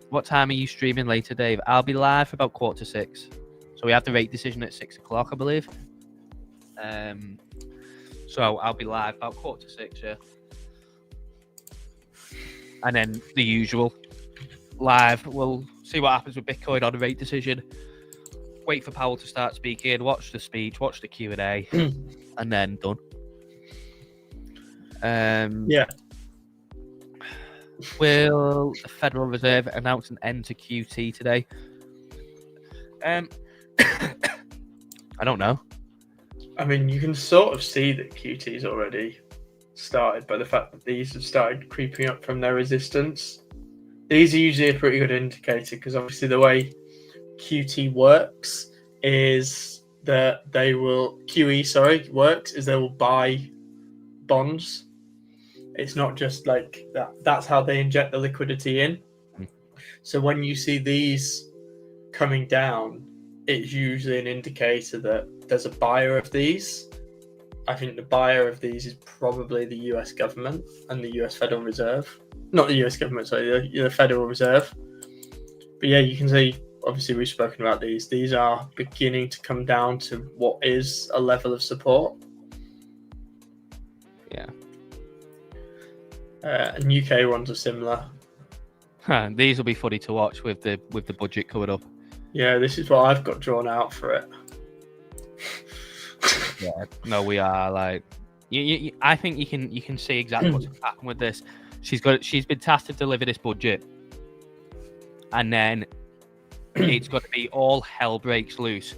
What time are you streaming later, Dave? I'll be live for about 5:45. So we have the rate decision at 6 o'clock, I believe. So I'll be live about 5:45, yeah. And then the usual live. We'll see what happens with Bitcoin on the rate decision. Wait for Powell to start speaking. Watch the speech. Watch the Q&A, and then done. Yeah. Will the Federal Reserve announce an end to QT today? I don't know. I mean, you can sort of see that QT's already started by the fact that these have started creeping up from their resistance. These are usually a pretty good indicator because obviously the way QT works is that they will they will buy bonds. It's not just like that. That's how they inject the liquidity in. So when you see these coming down, it's usually an indicator that there's a buyer of these. I think the buyer of these is probably the US government and the US Federal Reserve. Not the US government, sorry, the Federal Reserve. But yeah, you can see, obviously we've spoken about these. These are beginning to come down to what is a level of support. Yeah. And UK ones are similar. These will be funny to watch with the budget coming up. Yeah, this is what I've got drawn out for it. Yeah, no, we are like, I think you can see exactly what's happened with this. She's been tasked to deliver this budget, and then it's got to be all hell breaks loose.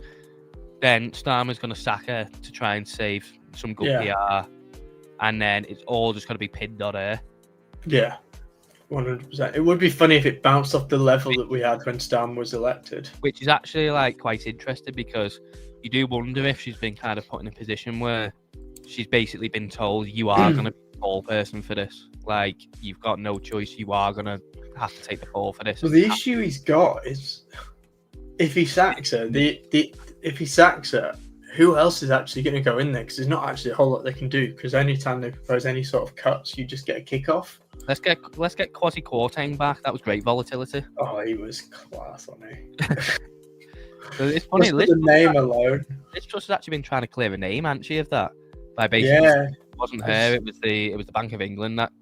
Then Starmer's going to sack her to try and save some good PR, and then it's all just going to be pinned on her. Yeah, 100%. It would be funny if it bounced off the level that we had when Starmer was elected. Which is actually like quite interesting because you do wonder if she's been kind of put in a position where she's basically been told you are going to be the fall person for this. Like, you've got no choice. You are going to have to take the fall for this. Well, the issue he's got is if he sacks her, if he sacks her, who else is actually going to go in there? Because there's not actually a whole lot they can do. Because anytime they propose any sort of cuts, you just get a kickoff. Let's get Kwasi Kwarteng back. That was great volatility. Oh, he was class, wasn't he? So it's funny. The name alone. Liz Truss has actually been trying to clear a name, hasn't she, of that? By basically, it wasn't her. It was the Bank of England that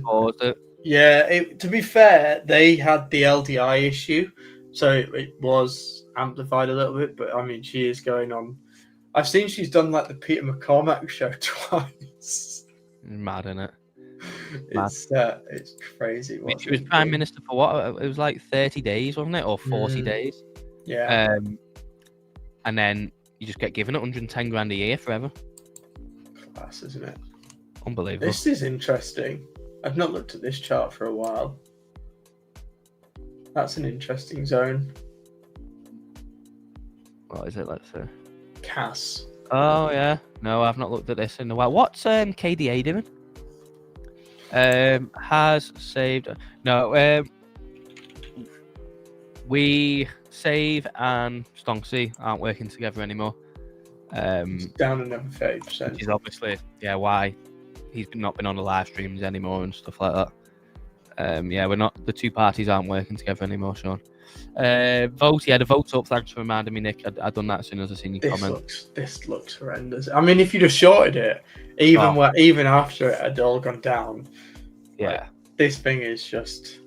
caused it. Yeah. To be fair, they had the LDI issue, so it was amplified a little bit. But I mean, she is going on. I've seen she's done like the Peter McCormack show twice. Mad, isn't it? It's crazy. She was Prime Minister for what? It was like 30 days, wasn't it? Or 40 days? Yeah. And then you just get given 110 grand a year forever. Class, isn't it? Unbelievable. This is interesting. I've not looked at this chart for a while. That's an interesting zone. What is it? Let's see. CAS. Oh yeah. No, I've not looked at this in a while. What's KDA doing? Has saved. No. We Save and Stonksy aren't working together anymore. Down another 30%. Which is obviously why he's not been on the live streams anymore and stuff like that. We're not, the two parties aren't working together anymore, Sean. Vote, the vote's up. Thanks for reminding me, Nick. I'd done that as soon as I seen your comment. This looks horrendous. I mean, if you just shorted it, even after it had all gone down, this thing is just.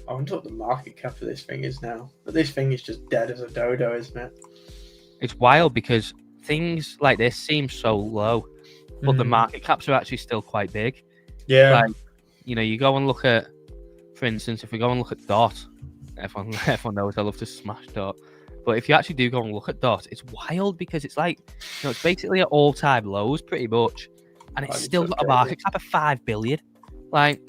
I wonder what the market cap of this thing is now. But this thing is just dead as a dodo, isn't it? It's wild because things like this seem so low, but the market caps are actually still quite big. Yeah. Like, you go and look at, for instance, if we go and look at DOT, everyone knows I love to smash DOT. But if you actually do go and look at DOT, it's wild because it's like, it's basically at all-time lows pretty much. And it's still got a market cap of 5 billion. Like,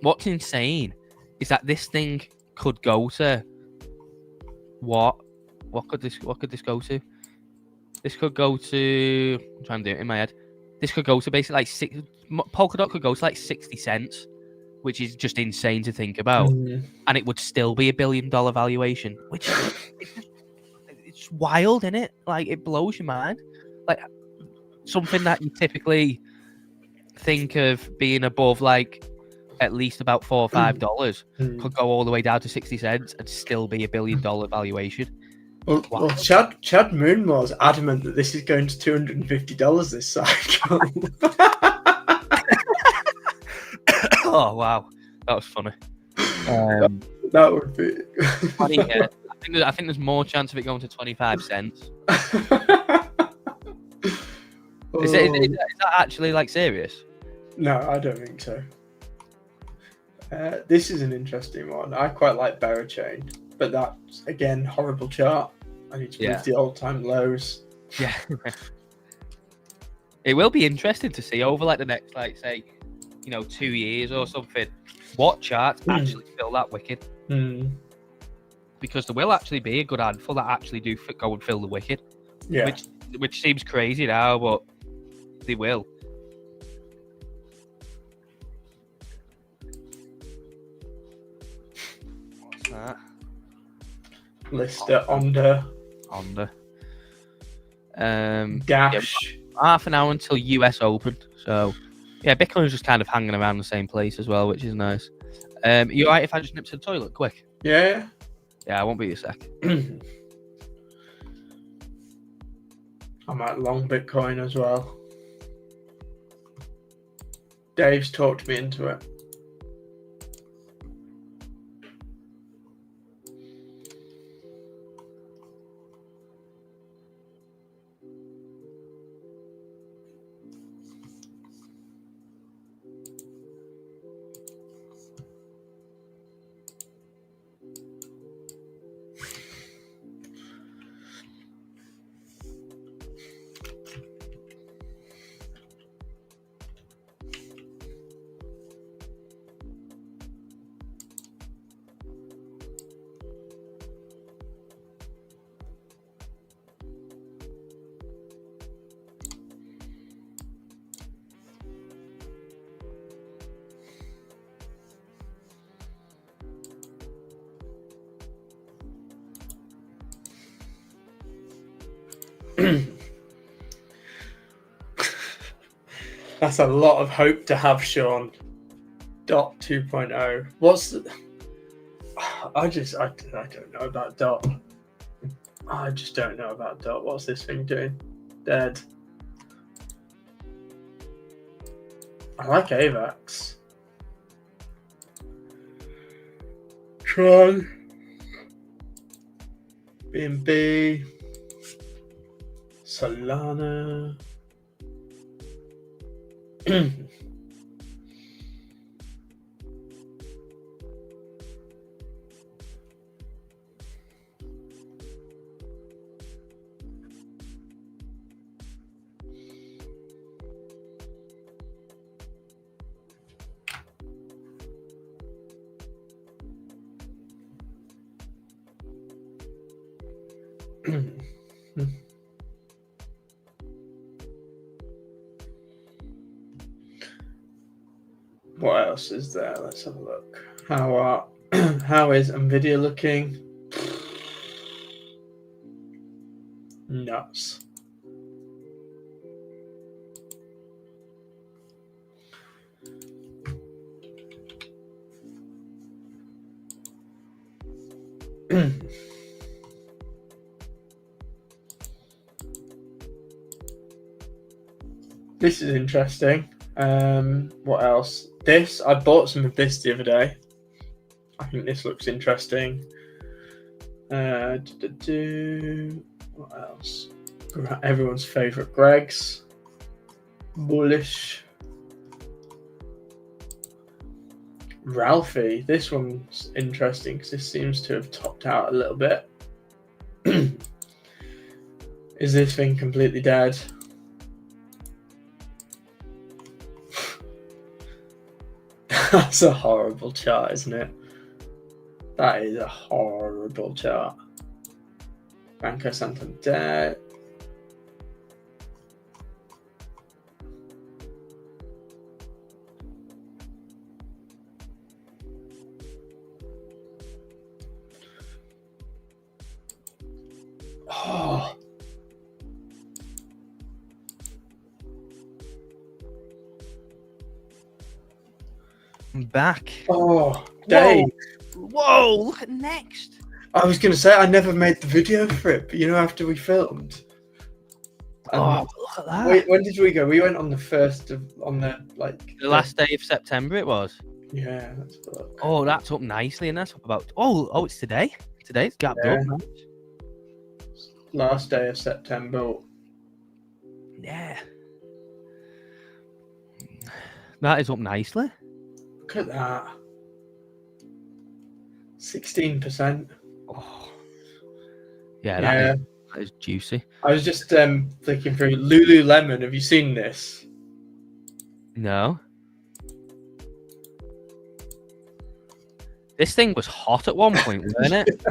what's insane is that this thing could go to what could this go to? This could go to, I'm trying to do it in my head. This could go to basically like Polkadot could go to like 60 cents, which is just insane to think about. And it would still be $1 billion valuation, which it's wild, isn't it? Like, it blows your mind. Like, something that you typically think of being above like at least about $4 or $5 could go all the way down to 60 cents and still be $1 billion valuation. Well, Chad Moonmore's adamant that this is going to $250 this cycle. Oh wow, that was funny. That would be funny. Yeah. I think there's more chance of it going to 25 cents. Is that actually like serious? No, I don't think so. This is an interesting one. I quite like Berachain, but that's again horrible chart. I need to move the all-time lows. Yeah. It will be interesting to see over like the next, like, say, 2 years or something, what charts actually fill that wicket. Because there will actually be a good handful that actually do go and fill the wicket. Yeah. Which seems crazy now, but they will. What's that? Lister, Onda. Dash. Half an hour until US Open. So, yeah, Bitcoin's just kind of hanging around the same place as well, which is nice. You alright if I just nip to the toilet quick? Yeah. Yeah, I won't be a sec. I might long Bitcoin as well. Dave's talked me into it. That's a lot of hope to have, Sean. Dot 2.0. What's the... I don't know about Dot. I just don't know about Dot. What's this thing doing? Dead. I like AVAX. Tron. BNB. Solana. What else is there? Let's have a look. How is Nvidia looking? Nuts. This is interesting. What else? I bought some of this the other day. I think this looks interesting. What else? Everyone's favorite Greg's. Bullish. Ralphie. This one's interesting because this seems to have topped out a little bit. Is this thing completely dead? That's a horrible chart, isn't it? That is a horrible chart. Banco Santander. Oh. I'm back. Oh, Dave. Whoa, look at next. I was going to say, I never made the video for it, but after we filmed. Oh, look at that. When did we go? We went on the last day of September it was. Yeah, that's look. Oh, that's up nicely, and that's up about. Oh, it's today. Today's gapped up. Last day of September. Yeah. That is up nicely. Look at that. 16%. Oh. Yeah, that is juicy. I was just flicking through Lululemon. Have you seen this? No. This thing was hot at one point, wasn't it?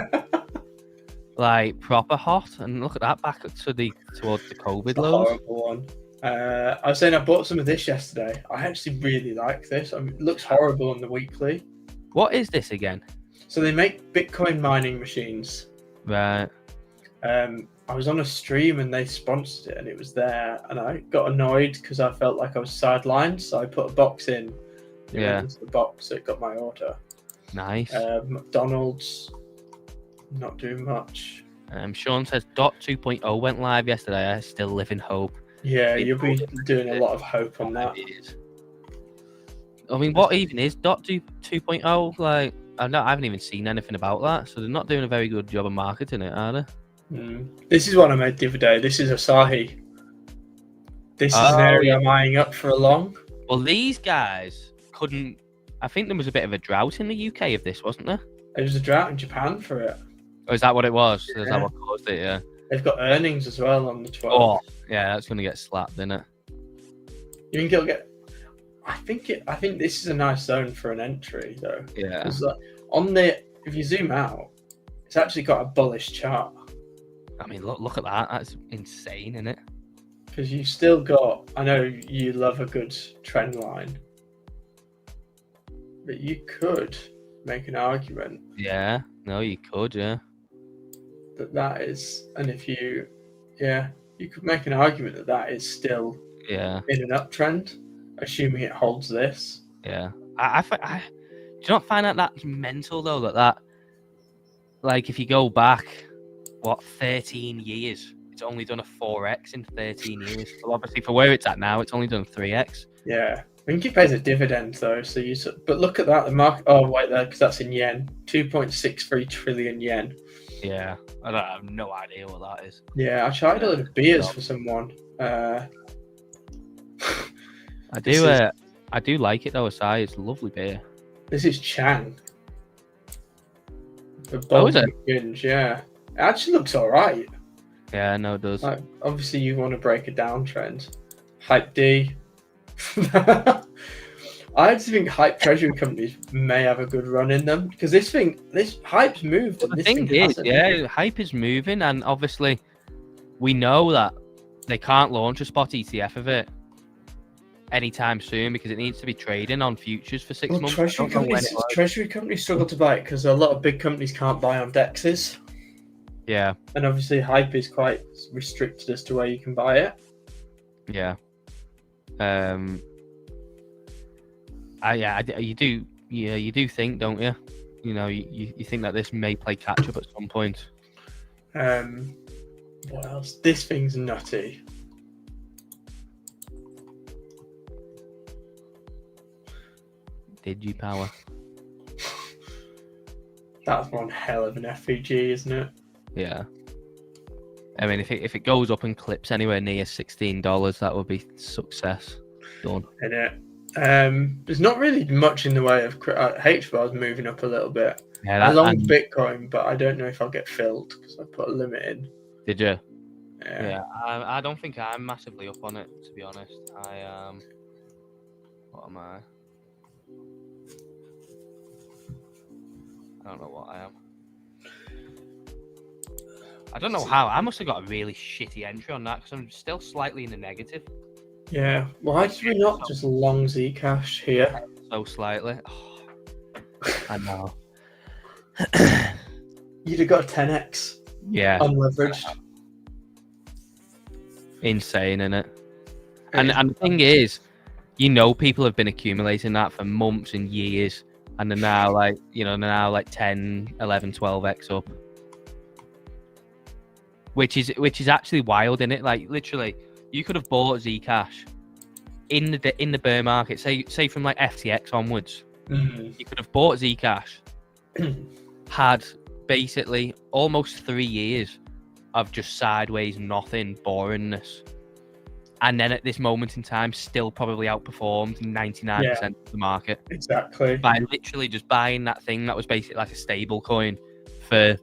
Like proper hot. And look at that back towards the COVID lows. Horrible one. I was saying I bought some of this yesterday. I actually really like this. It looks horrible on the weekly. What is this again? So they make Bitcoin mining machines. Right. I was on a stream and they sponsored it and it was there and I got annoyed because I felt like I was sidelined, so I put a box in. Yeah. Into the box, so it got my order. Nice. McDonald's, not doing much. Sean says Dot 2.0 went live yesterday. I still live in hope. Yeah, you'll be doing a lot of hope on that. I mean, what even is Dot 2.0? Like, I haven't even seen anything about that, so they're not doing a very good job of marketing it, are they? This is what I made the other day. This is Asahi. This is an area I'm eyeing up for a long. Well, these guys couldn't. I think there was a bit of a drought in the UK of this, wasn't there? There was a drought in Japan for it. Oh, is that what it was? Yeah. Is that what caused it? Yeah. They've got earnings as well on the 12th. Oh, yeah, that's going to get slapped, isn't it? You think it'll get? I think this is a nice zone for an entry, though. Yeah. If you zoom out, it's actually got a bullish chart. I mean, look at that. That's insane, isn't it? Because you've still got. I know you love a good trend line, but you could make an argument. Yeah. No, you could. Yeah. That is, and if you could make an argument that is still in an uptrend, assuming it holds this. Yeah. I do you not find that mental though that like if you go back 13 years, it's only done a 4x in 13 years. Well, obviously for where it's at now, it's only done 3x. Yeah. I think it pays a dividend though, but look at that, the market. Oh wait, there, because that's in yen, 2.63 trillion yen. Yeah, I have no idea what that is. Yeah, I tried a lot of beers for someone. I do like it though. Asai, it's a lovely beer. This is Chang. Oh, is it? Binge, yeah, it actually looks all right. Yeah, no, it does. Like, obviously, you want to break a downtrend. Hype D. I actually think hype treasury companies may have a good run in them because this hype's moved. Well, the thing is, hype is moving, and obviously, we know that they can't launch a spot ETF of it anytime soon because it needs to be trading on futures for 6 Well, months. treasury companies struggle to buy it because a lot of big companies can't buy on dexes. Yeah. And obviously, hype is quite restricted as to where you can buy it. Yeah. You do think, don't you? You know, you think that this may play catch up at some point. What else? This thing's nutty. Digipower. That's one hell of an FVG, isn't it? Yeah. I mean, if it goes up and clips anywhere near $16, that would be success. Done. In it. There's not really much in the way of H-bar's moving up a little bit. Yeah, I long Bitcoin, but I don't know if I'll get filled because I put a limit in. Did you? Yeah. I don't think I'm massively up on it, to be honest. What am I? I don't know what I am. I don't know how. I must have got a really shitty entry on that because I'm still slightly in the negative. Yeah. Why did we not just long Zcash here? So slightly. Oh, I know. You'd have got a 10x. Yeah. Unleveraged. Insane, innit? And the thing is, you know, people have been accumulating that for months and years, and they're now like, 10, 11, 12x up. Which is actually wild, innit? Like literally, you could have bought Zcash in the bear market, say from like FTX onwards. Mm-hmm. You could have bought Zcash, had basically almost 3 years of just sideways nothing boringness, and then at this moment in time, still probably outperformed 99% of the market. Exactly. By literally just buying that thing that was basically like a stable coin for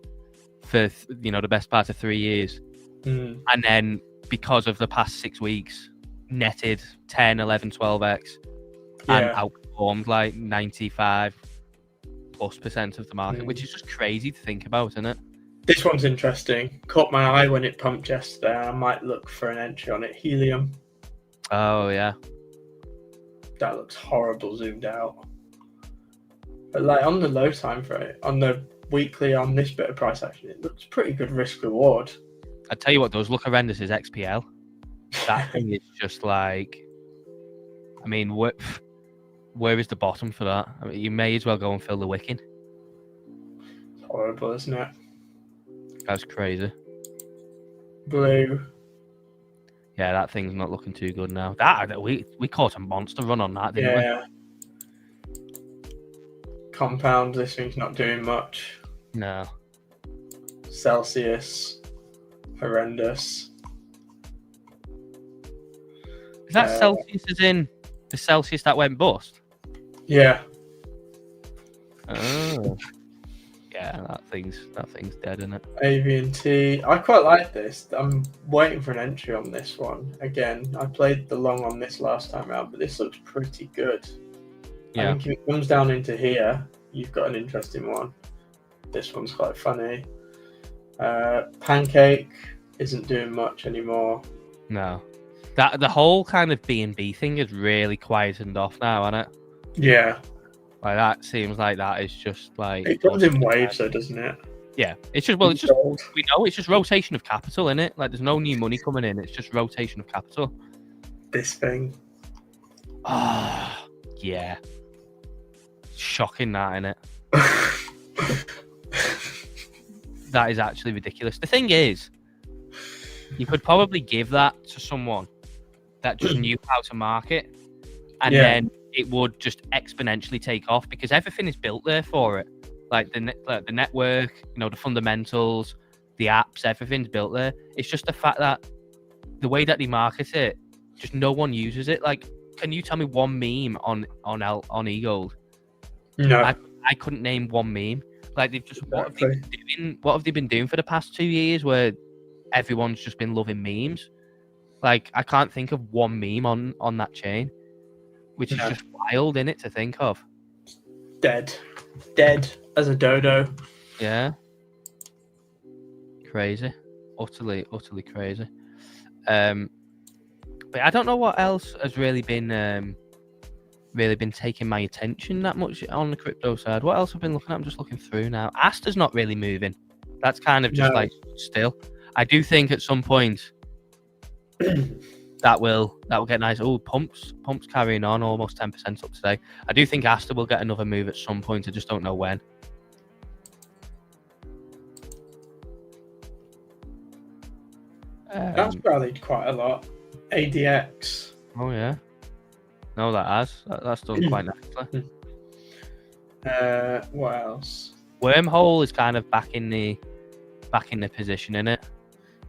the best part of 3 years, and then because of the past 6 weeks netted 10, 11, 12x and outperformed like 95+% of the market, which is just crazy to think about, isn't it? This one's interesting. Caught my eye when it pumped yesterday. I might look for an entry on it. Helium. Oh yeah, that looks horrible zoomed out, but like on the low time frame, on the weekly, on this bit of price action, it looks pretty good risk reward. I tell you what does look horrendous is XPL. That thing is just like, I mean, where is the bottom for that? I mean, you may as well go and fill the wicking. It's horrible, isn't it? That's crazy. Blue. Yeah, that thing's not looking too good now. We caught a monster run on that, didn't we? Compound, this thing's not doing much. No. Celsius, horrendous. Is that Celsius as in the Celsius that went bust? Yeah. Oh. Yeah, that thing's dead, isn't it? AV&T. I quite like this. I'm waiting for an entry on this one. Again, I played the long on this last time around, but this looks pretty good. Yeah. I think if it comes down into here, you've got an interesting one. This one's quite funny. Pancake isn't doing much anymore. No. The whole kind of B&B thing is really quietened off now, isn't it? Yeah. Like that seems like that is just like it comes in waves, though, doesn't it? Yeah, it's just we know it's just rotation of capital, isn't it? Like there's no new money coming in; it's just rotation of capital. This thing. Ah, yeah, shocking that, isn't it? That is actually ridiculous. The thing is, you could probably give that to someone that just knew how to market, and then it would just exponentially take off because everything is built there for it. Like the network, the fundamentals, the apps, everything's built there. It's just the fact that the way that they market it, just no one uses it. Like, can you tell me one meme on eGold? No, I couldn't name one meme. Like they've just what have they been doing for the past 2 years where everyone's just been loving memes? Like I can't think of one meme on that chain. Which is just wild, in it to think of. Dead as a dodo. Yeah. Crazy. Utterly crazy. But I don't know what else has really been taking my attention that much on the crypto side. What else I've been looking at? I'm just looking through now. Asta's not really moving. That's kind of just No. like still. I do think at some point that will get nice. Oh, pumps carrying on almost 10% up today. I do think Asta will get another move at some point. I just don't know when. That's rallied quite a lot. ADX. Oh yeah. No, that's done quite nicely. What else? Wormhole is kind of back in the position, isn't it?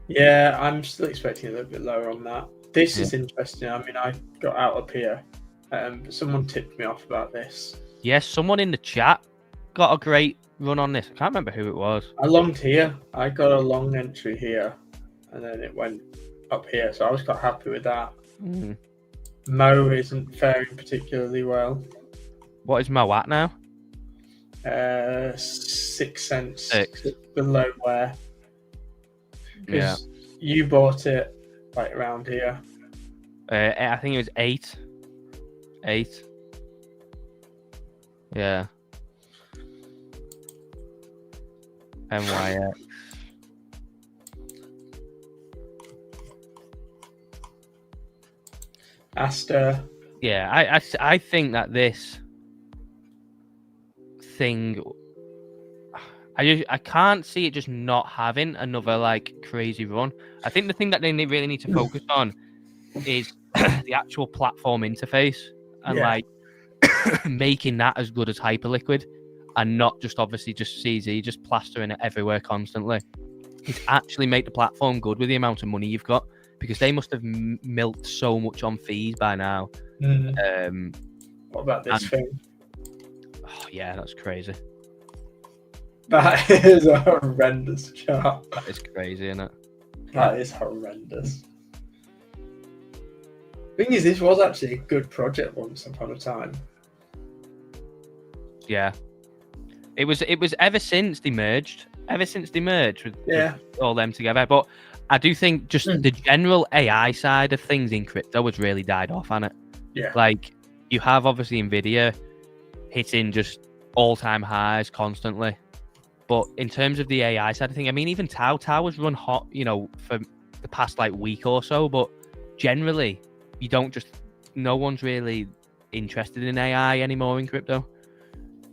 Yeah, I'm still expecting a little bit lower on that. This is interesting. I mean, I got out up here, but someone tipped me off about this. Yes, someone in the chat got a great run on this. I can't remember who it was. I longed here. I got a long entry here, and then it went up here. So I was quite happy with that. Mm. Mo isn't faring particularly well. What is Mo at now? 6 cents. 6. Below where? Yeah. You bought it right around here. I think it was 8. 8. Yeah. NYX. Asta. Yeah, I think that this thing, I can't see it just not having another like crazy run. I think the thing that they really need to focus on is the actual platform interface and like making that as good as Hyperliquid, and not just obviously just CZ, just plastering it everywhere constantly. It's actually make the platform good with the amount of money you've got, because they must have milked so much on fees by now. What about this thing? Oh yeah, that's crazy. That is a horrendous chart. That is crazy, isn't it? That is horrendous. Thing is, this was actually a good project once upon a time. Yeah. It was ever since they merged with all them together. But I do think just the general AI side of things in crypto has really died off on it. Yeah. Like, you have obviously Nvidia hitting just all-time highs constantly. But in terms of the AI side of things, I mean, even Tau was run hot, for the past like week or so. But generally, no one's really interested in AI anymore in crypto.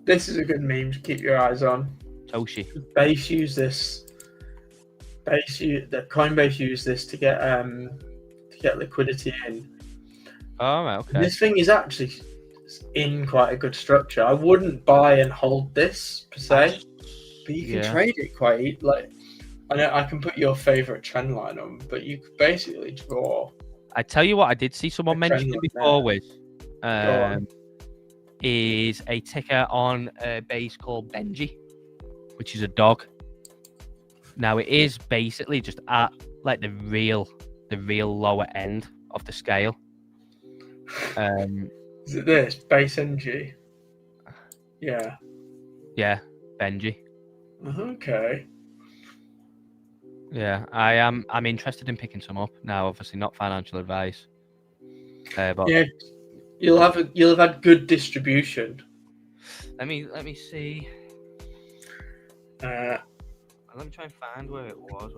This is a good meme to keep your eyes on. Toshi. Base use this. Coinbase use this to get liquidity in. Oh, right, okay. This thing is actually in quite a good structure. I wouldn't buy and hold this per se, but you can trade it quite like. I know I can put your favorite trend line on, but you could basically draw. I tell you what, I did see someone mention it before with is a ticker on a base called Benji, which is a dog. Now it is basically just at like the real lower end of the scale. Is it this base NG? Yeah. Yeah, Benji. Okay. Yeah, I'm interested in picking some up now. Obviously, not financial advice. But yeah, you'll have had good distribution. Let me see. Let me try and find where it was.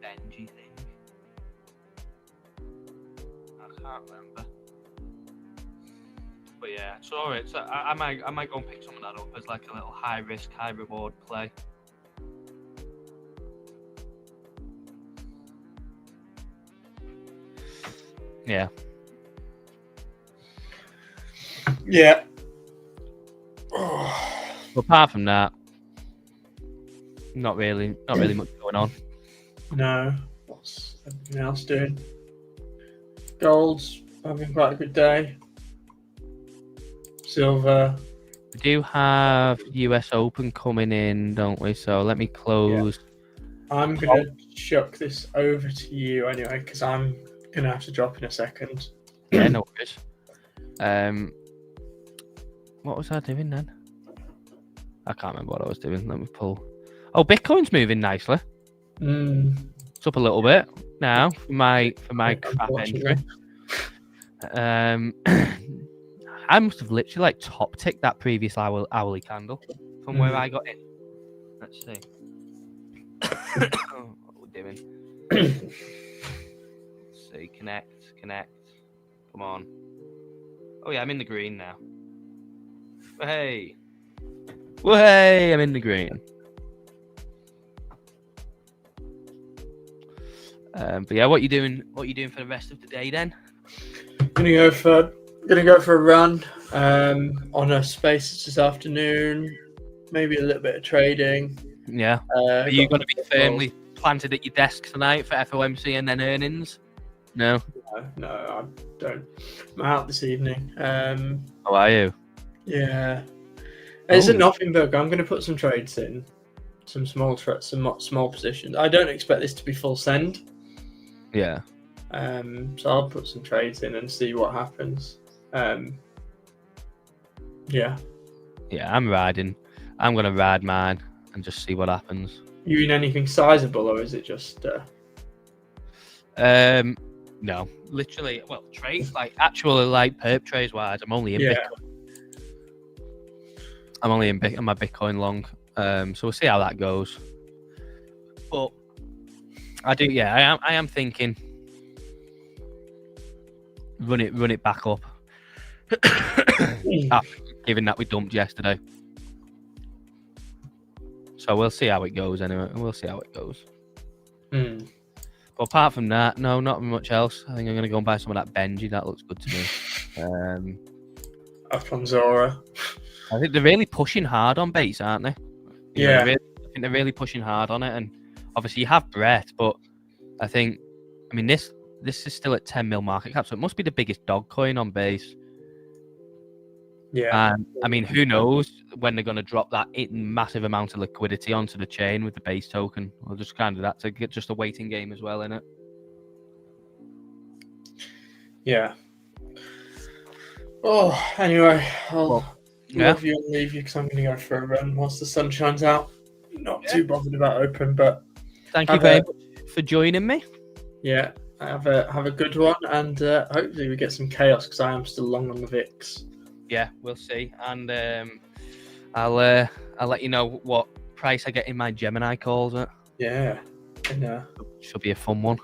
Benji thing. I can't remember. But yeah, it's alright. So I might go and pick some of that up as like a little high risk, high reward play. Yeah. Yeah. Apart from that, not really much going on. No. What's everything else doing? Gold's having quite a good day. Silver. We do have US Open coming in, don't we? So let me close. I'm gonna chuck this over to you anyway, because I'm gonna have to drop in a second. Yeah, no worries. What was I doing then? I can't remember what I was doing. Let me pull. Oh, Bitcoin's moving nicely. It's up a little bit now for my crap entry. I must have literally like top ticked that previous hourly candle from where I got in. Let's see. What are we doing? Let's see. Connect. Come on. Oh yeah, I'm in the green now. Hey. I'm in the green. But yeah, what you doing? What you doing for the rest of the day then? Gonna go for a run on a space this afternoon. Maybe a little bit of trading. Yeah. Are you going to be firmly planted at your desk tonight for FOMC and then earnings? No. No, I don't. I'm out this evening. How are you? Yeah. It's a nothing burger. I'm going to put some trades in, some small positions. I don't expect this to be full send. Yeah. So I'll put some trades in and see what happens. Yeah. Yeah, I'm riding. I'm going to ride mine and just see what happens. You in anything sizable, or is it just? No, literally. Well, trades actually perp trades wise. I'm only in Bitcoin. I'm only in my Bitcoin long. So we'll see how that goes. But I do. Yeah, I am thinking. Run it back up. Given that we dumped yesterday. So we'll see how it goes anyway. We'll see how it goes. But apart from that, no, not much else. I think I'm going to go and buy some of that Benji. That looks good to me. Alfonzora. I think they're really pushing hard on base, aren't they? Yeah. I think they're really pushing hard on it. And obviously you have Brett, but I mean, this is still at 10 mil market cap, so it must be the biggest dog coin on base. Yeah. I mean, who knows when they're going to drop that massive amount of liquidity onto the chain with the base token. Or just kind of that's just a waiting game as well, innit? Yeah. Oh, anyway, I'll love you and leave you because I'm going to go for a run once the sun shines out. Not too bothered about open, but thank you very much for joining me. Yeah, have a good one, and hopefully we get some chaos because I am still long on the VIX. Yeah, we'll see, and I'll let you know what price I get in my Gemini calls at. Yeah, should be a fun one.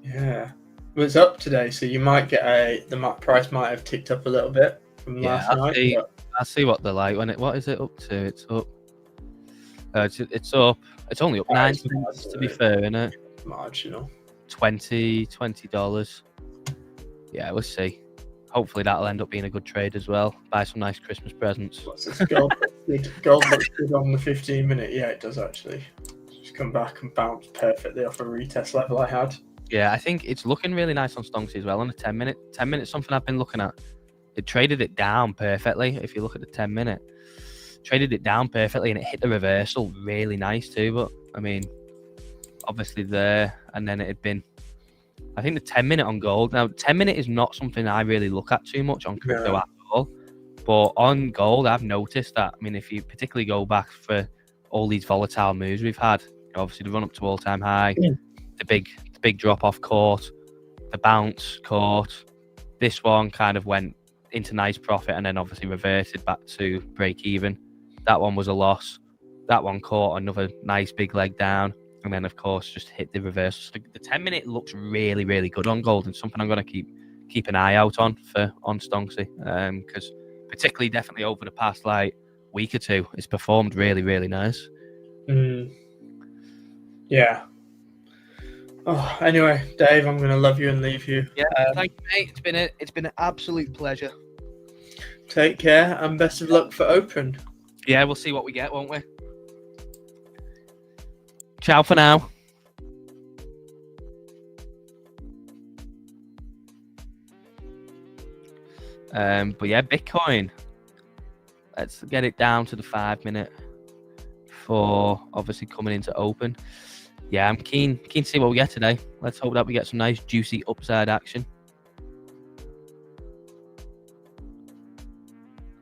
Yeah, well, it's up today, so you might get the price might have ticked up a little bit from last night. I'll see what they're like when what is it up to? It's up. It's up. It's only up 9 cents to be fair, isn't it? Marginal. $20. Yeah, we'll see. Hopefully that'll end up being a good trade as well. Buy some nice Christmas presents. What's this? Gold looks good on the 15-minute. Yeah, it does actually. Just come back and bounce perfectly off a retest level I had. Yeah, I think it's looking really nice on Stonksy as well on the 10-minute. 10-minute something I've been looking at. It traded it down perfectly. If you look at the 10-minute, traded it down perfectly and it hit the reversal really nice too. But I mean, obviously there, and then it had been. I think the 10-minute on gold. Now, 10-minute is not something I really look at too much on crypto at all. But on gold, I've noticed that. I mean, if you particularly go back for all these volatile moves we've had, obviously the run up to all-time high, the big drop off caught, the bounce caught. This one kind of went into nice profit and then obviously reverted back to break even. That one was a loss. That one caught another nice big leg down. And then, of course, just hit the reverse. The 10-minute looks really, really good on gold, and something I'm going to keep an eye out on Stonksy, because particularly definitely over the past week or two, it's performed really, really nice. Yeah. Oh, anyway, Dave, I'm going to love you and leave you. Yeah, thank you, mate. It's been an absolute pleasure. Take care and best of luck for Open. Yeah, we'll see what we get, won't we? Ciao for now. But yeah, Bitcoin. Let's get it down to the 5 minute for obviously coming into open. Yeah, I'm keen to see what we get today. Let's hope that we get some nice juicy upside action.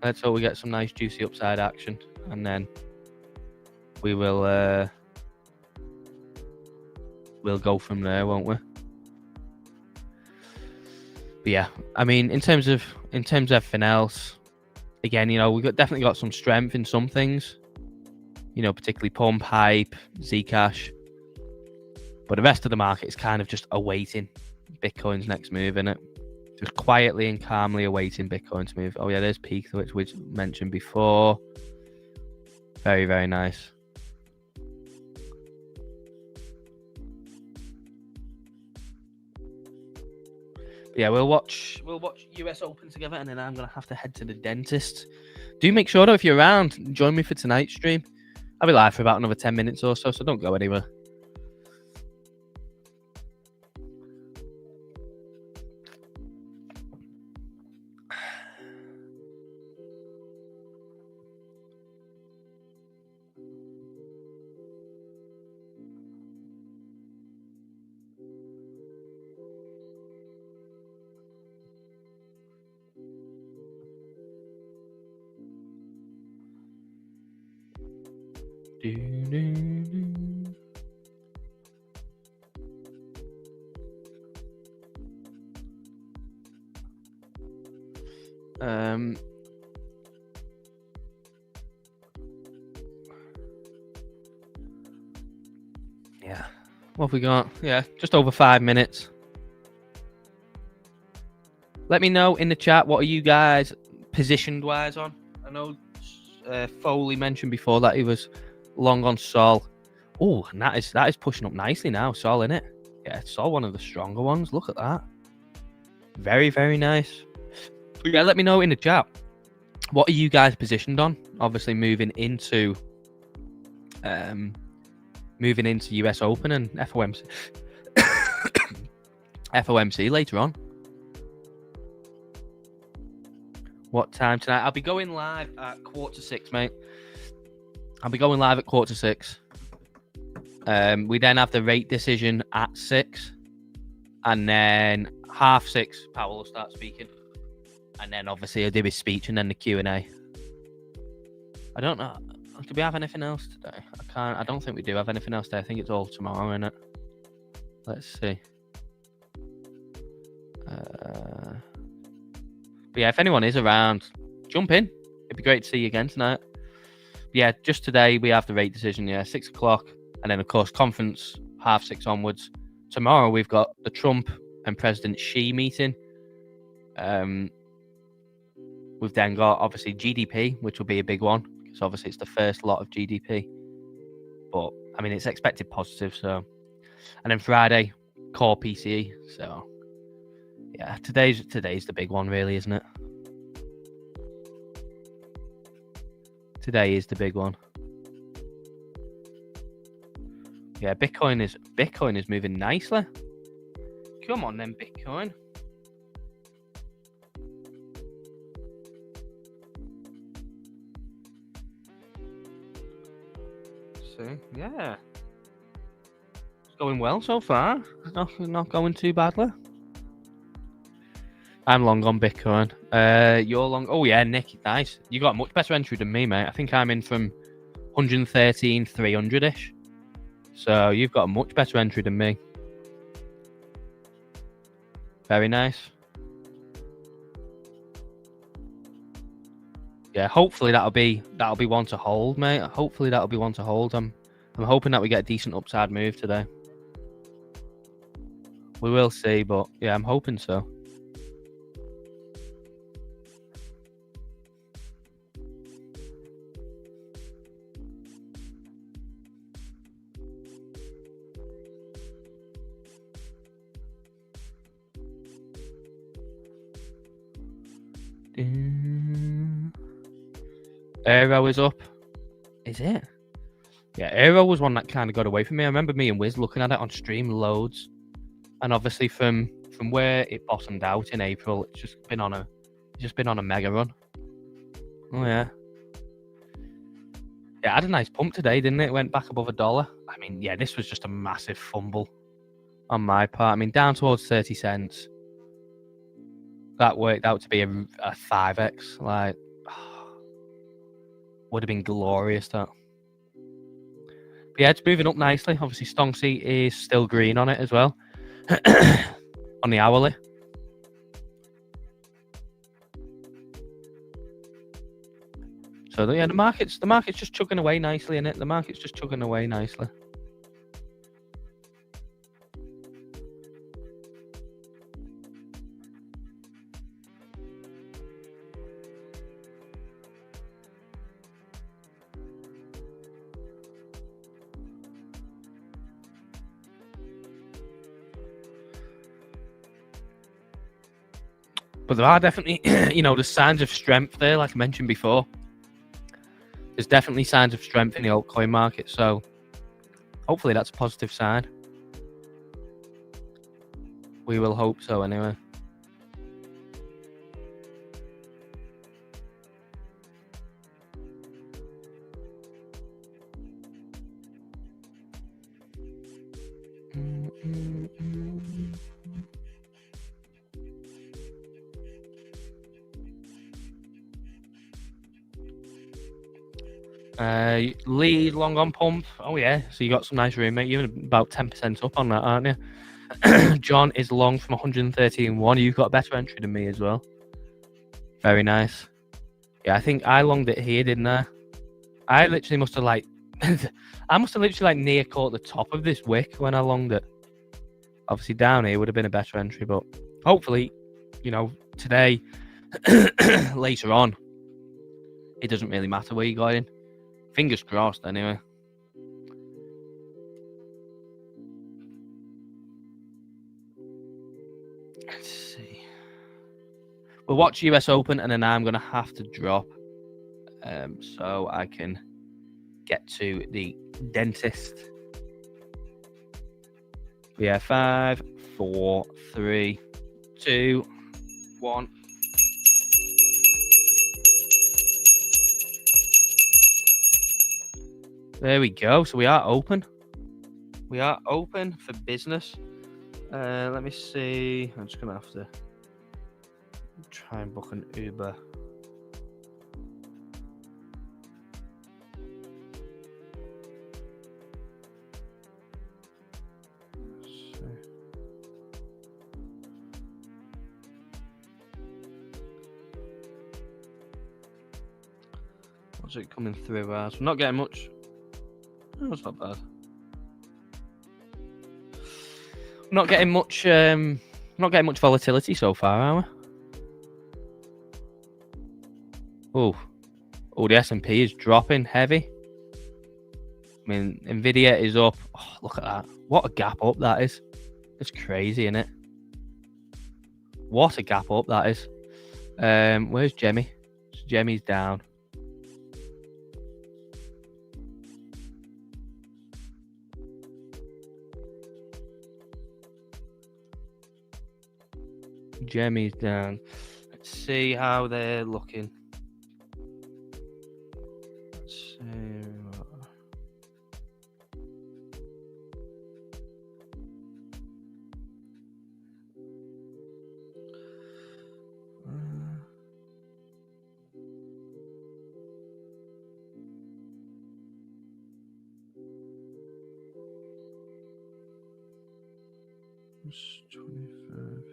Let's hope we get some nice juicy upside action, and then we will we'll go from there, won't we? But yeah, I mean, in terms of everything else, again, you know, definitely got some strength in some things. You know, particularly pump, hype, Zcash. But the rest of the market is kind of just awaiting Bitcoin's next move, innit? Just quietly and calmly awaiting Bitcoin to move. Oh yeah, there's peak, which we mentioned before. Very, very nice. But yeah, we'll watch US Open together, and then I'm gonna have to head to the dentist. Do make sure though, if you're around, join me for tonight's stream. I'll be live for about another 10 minutes or so, so don't go anywhere. Yeah, what have we got? Yeah, just over 5 minutes. Let me know in the chat, what are you guys positioned wise on? I know Foley mentioned before that he was long on Sol. Oh, and that is pushing up nicely now, Sol, innit? Yeah, Sol, one of the stronger ones. Look at that. Very, very nice. But yeah, let me know in the chat, what are you guys positioned on? Obviously moving into US Open and FOMC FOMC later on. What time tonight? I'll be going live at 5:45, mate. I'll be going live at 5:45. We then have the rate decision at 6, and then 6:30 Powell will start speaking, and then obviously he'll do his speech and then the Q&A. I don't know. Do we have anything else today? I don't think we do have anything else today. I think it's all tomorrow, isn't it? Let's see. But yeah, if anyone is around, jump in. It'd be great to see you again tonight. But yeah, just today we have the rate decision. Yeah, 6 o'clock, and then of course conference 6:30 onwards. Tomorrow we've got the Trump and President Xi meeting. We've then got obviously GDP, which will be a big one because obviously it's the first lot of GDP. But I mean, it's expected positive. So, and then Friday, core PCE. So. Yeah, today's the big one, really, isn't it? Today is the big one. Yeah, Bitcoin is moving nicely. Come on, then, Bitcoin. See, yeah, it's going well so far. Not going too badly. I'm long on Bitcoin. You're long. Oh yeah, Nick, nice. You got a much better entry than me, mate. I think I'm in from 113,300-ish. So you've got a much better entry than me. Very nice. Yeah, hopefully that'll be one to hold, mate. Hopefully that'll be one to hold. I'm hoping that we get a decent upside move today. We will see, but yeah, I'm hoping so. Aero is up. Is it? Yeah, Aero was one that kind of got away from me. I remember me and Wiz looking at it on stream loads. And obviously from where it bottomed out in April, it's just been on a mega run. Oh yeah. it had a nice pump today, didn't it? It went back above $1. I mean, yeah, this was just a massive fumble on my part. I mean, down towards 30 cents. That worked out to be a 5x. Like, would have been glorious, that. But yeah, it's moving up nicely. Obviously, Stonksy is still green on it as well. On the hourly. So yeah, the market's just chugging away nicely, innit? The market's just chugging away nicely. But there are definitely, the signs of strength there, like I mentioned before. There's definitely signs of strength in the altcoin market, so hopefully that's a positive sign. We will hope so anyway. Lead long on pump. Oh yeah, so you got some nice room, mate. You're about 10% up on that, aren't you? John is long from 113.1. You've got a better entry than me as well. Very nice. Yeah, I think I longed it here, didn't I? I literally must have literally near caught the top of this wick when I longed it. Obviously down here would have been a better entry, but hopefully, today, later on, it doesn't really matter where you got in. Fingers crossed, anyway. Let's see. We'll watch US Open, and then I'm going to have to drop so I can get to the dentist. Yeah, 5, 4, 3, 2, 1. There we go. So we are open. We are open for business. Let me see. I'm just going to have to try and book an Uber. What's it coming through as? We're not getting much. Oh, that's not bad. Not getting much. Not getting much volatility so far, are we? Oh, the S&P is dropping heavy. I mean, Nvidia is up. Oh, look at that! What a gap up that is. It's crazy, isn't it? What a gap up that is. Where's Jemmy? Jemmy's down. Jemmy's down. Let's see how they're looking. Let's see. It's 25.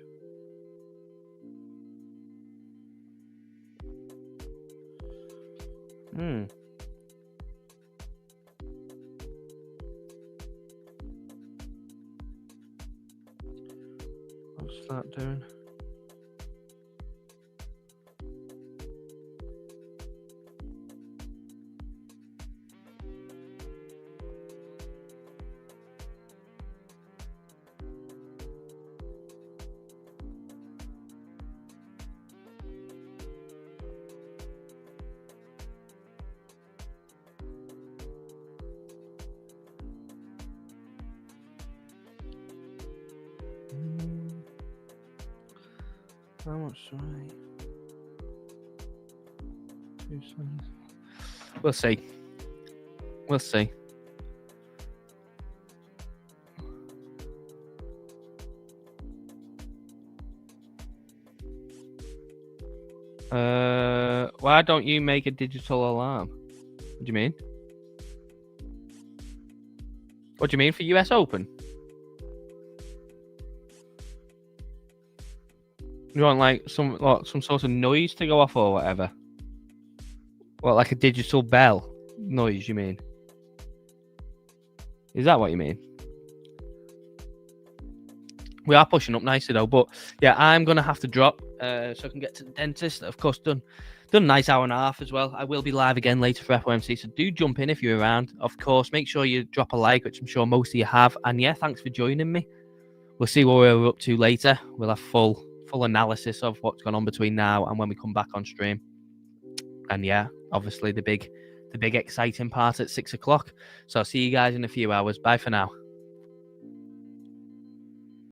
What's that doing? How much right? 2 cents. We'll see. We'll see. Why don't you make a digital alarm? What do you mean? What do you mean for US Open? You want like some sort of noise to go off or whatever? What, like a digital bell noise? You mean? Is that what you mean? We are pushing up nicely though, but yeah, I'm gonna have to drop so I can get to the dentist. Of course, done a nice hour and a half as well. I will be live again later for FOMC, so do jump in if you're around. Of course, make sure you drop a like, which I'm sure most of you have. And yeah, thanks for joining me. We'll see what we're up to later. We'll have full analysis of what's gone on between now and when we come back on stream. And yeah, obviously the big exciting part at 6 o'clock. So I'll see you guys in a few hours. Bye for now.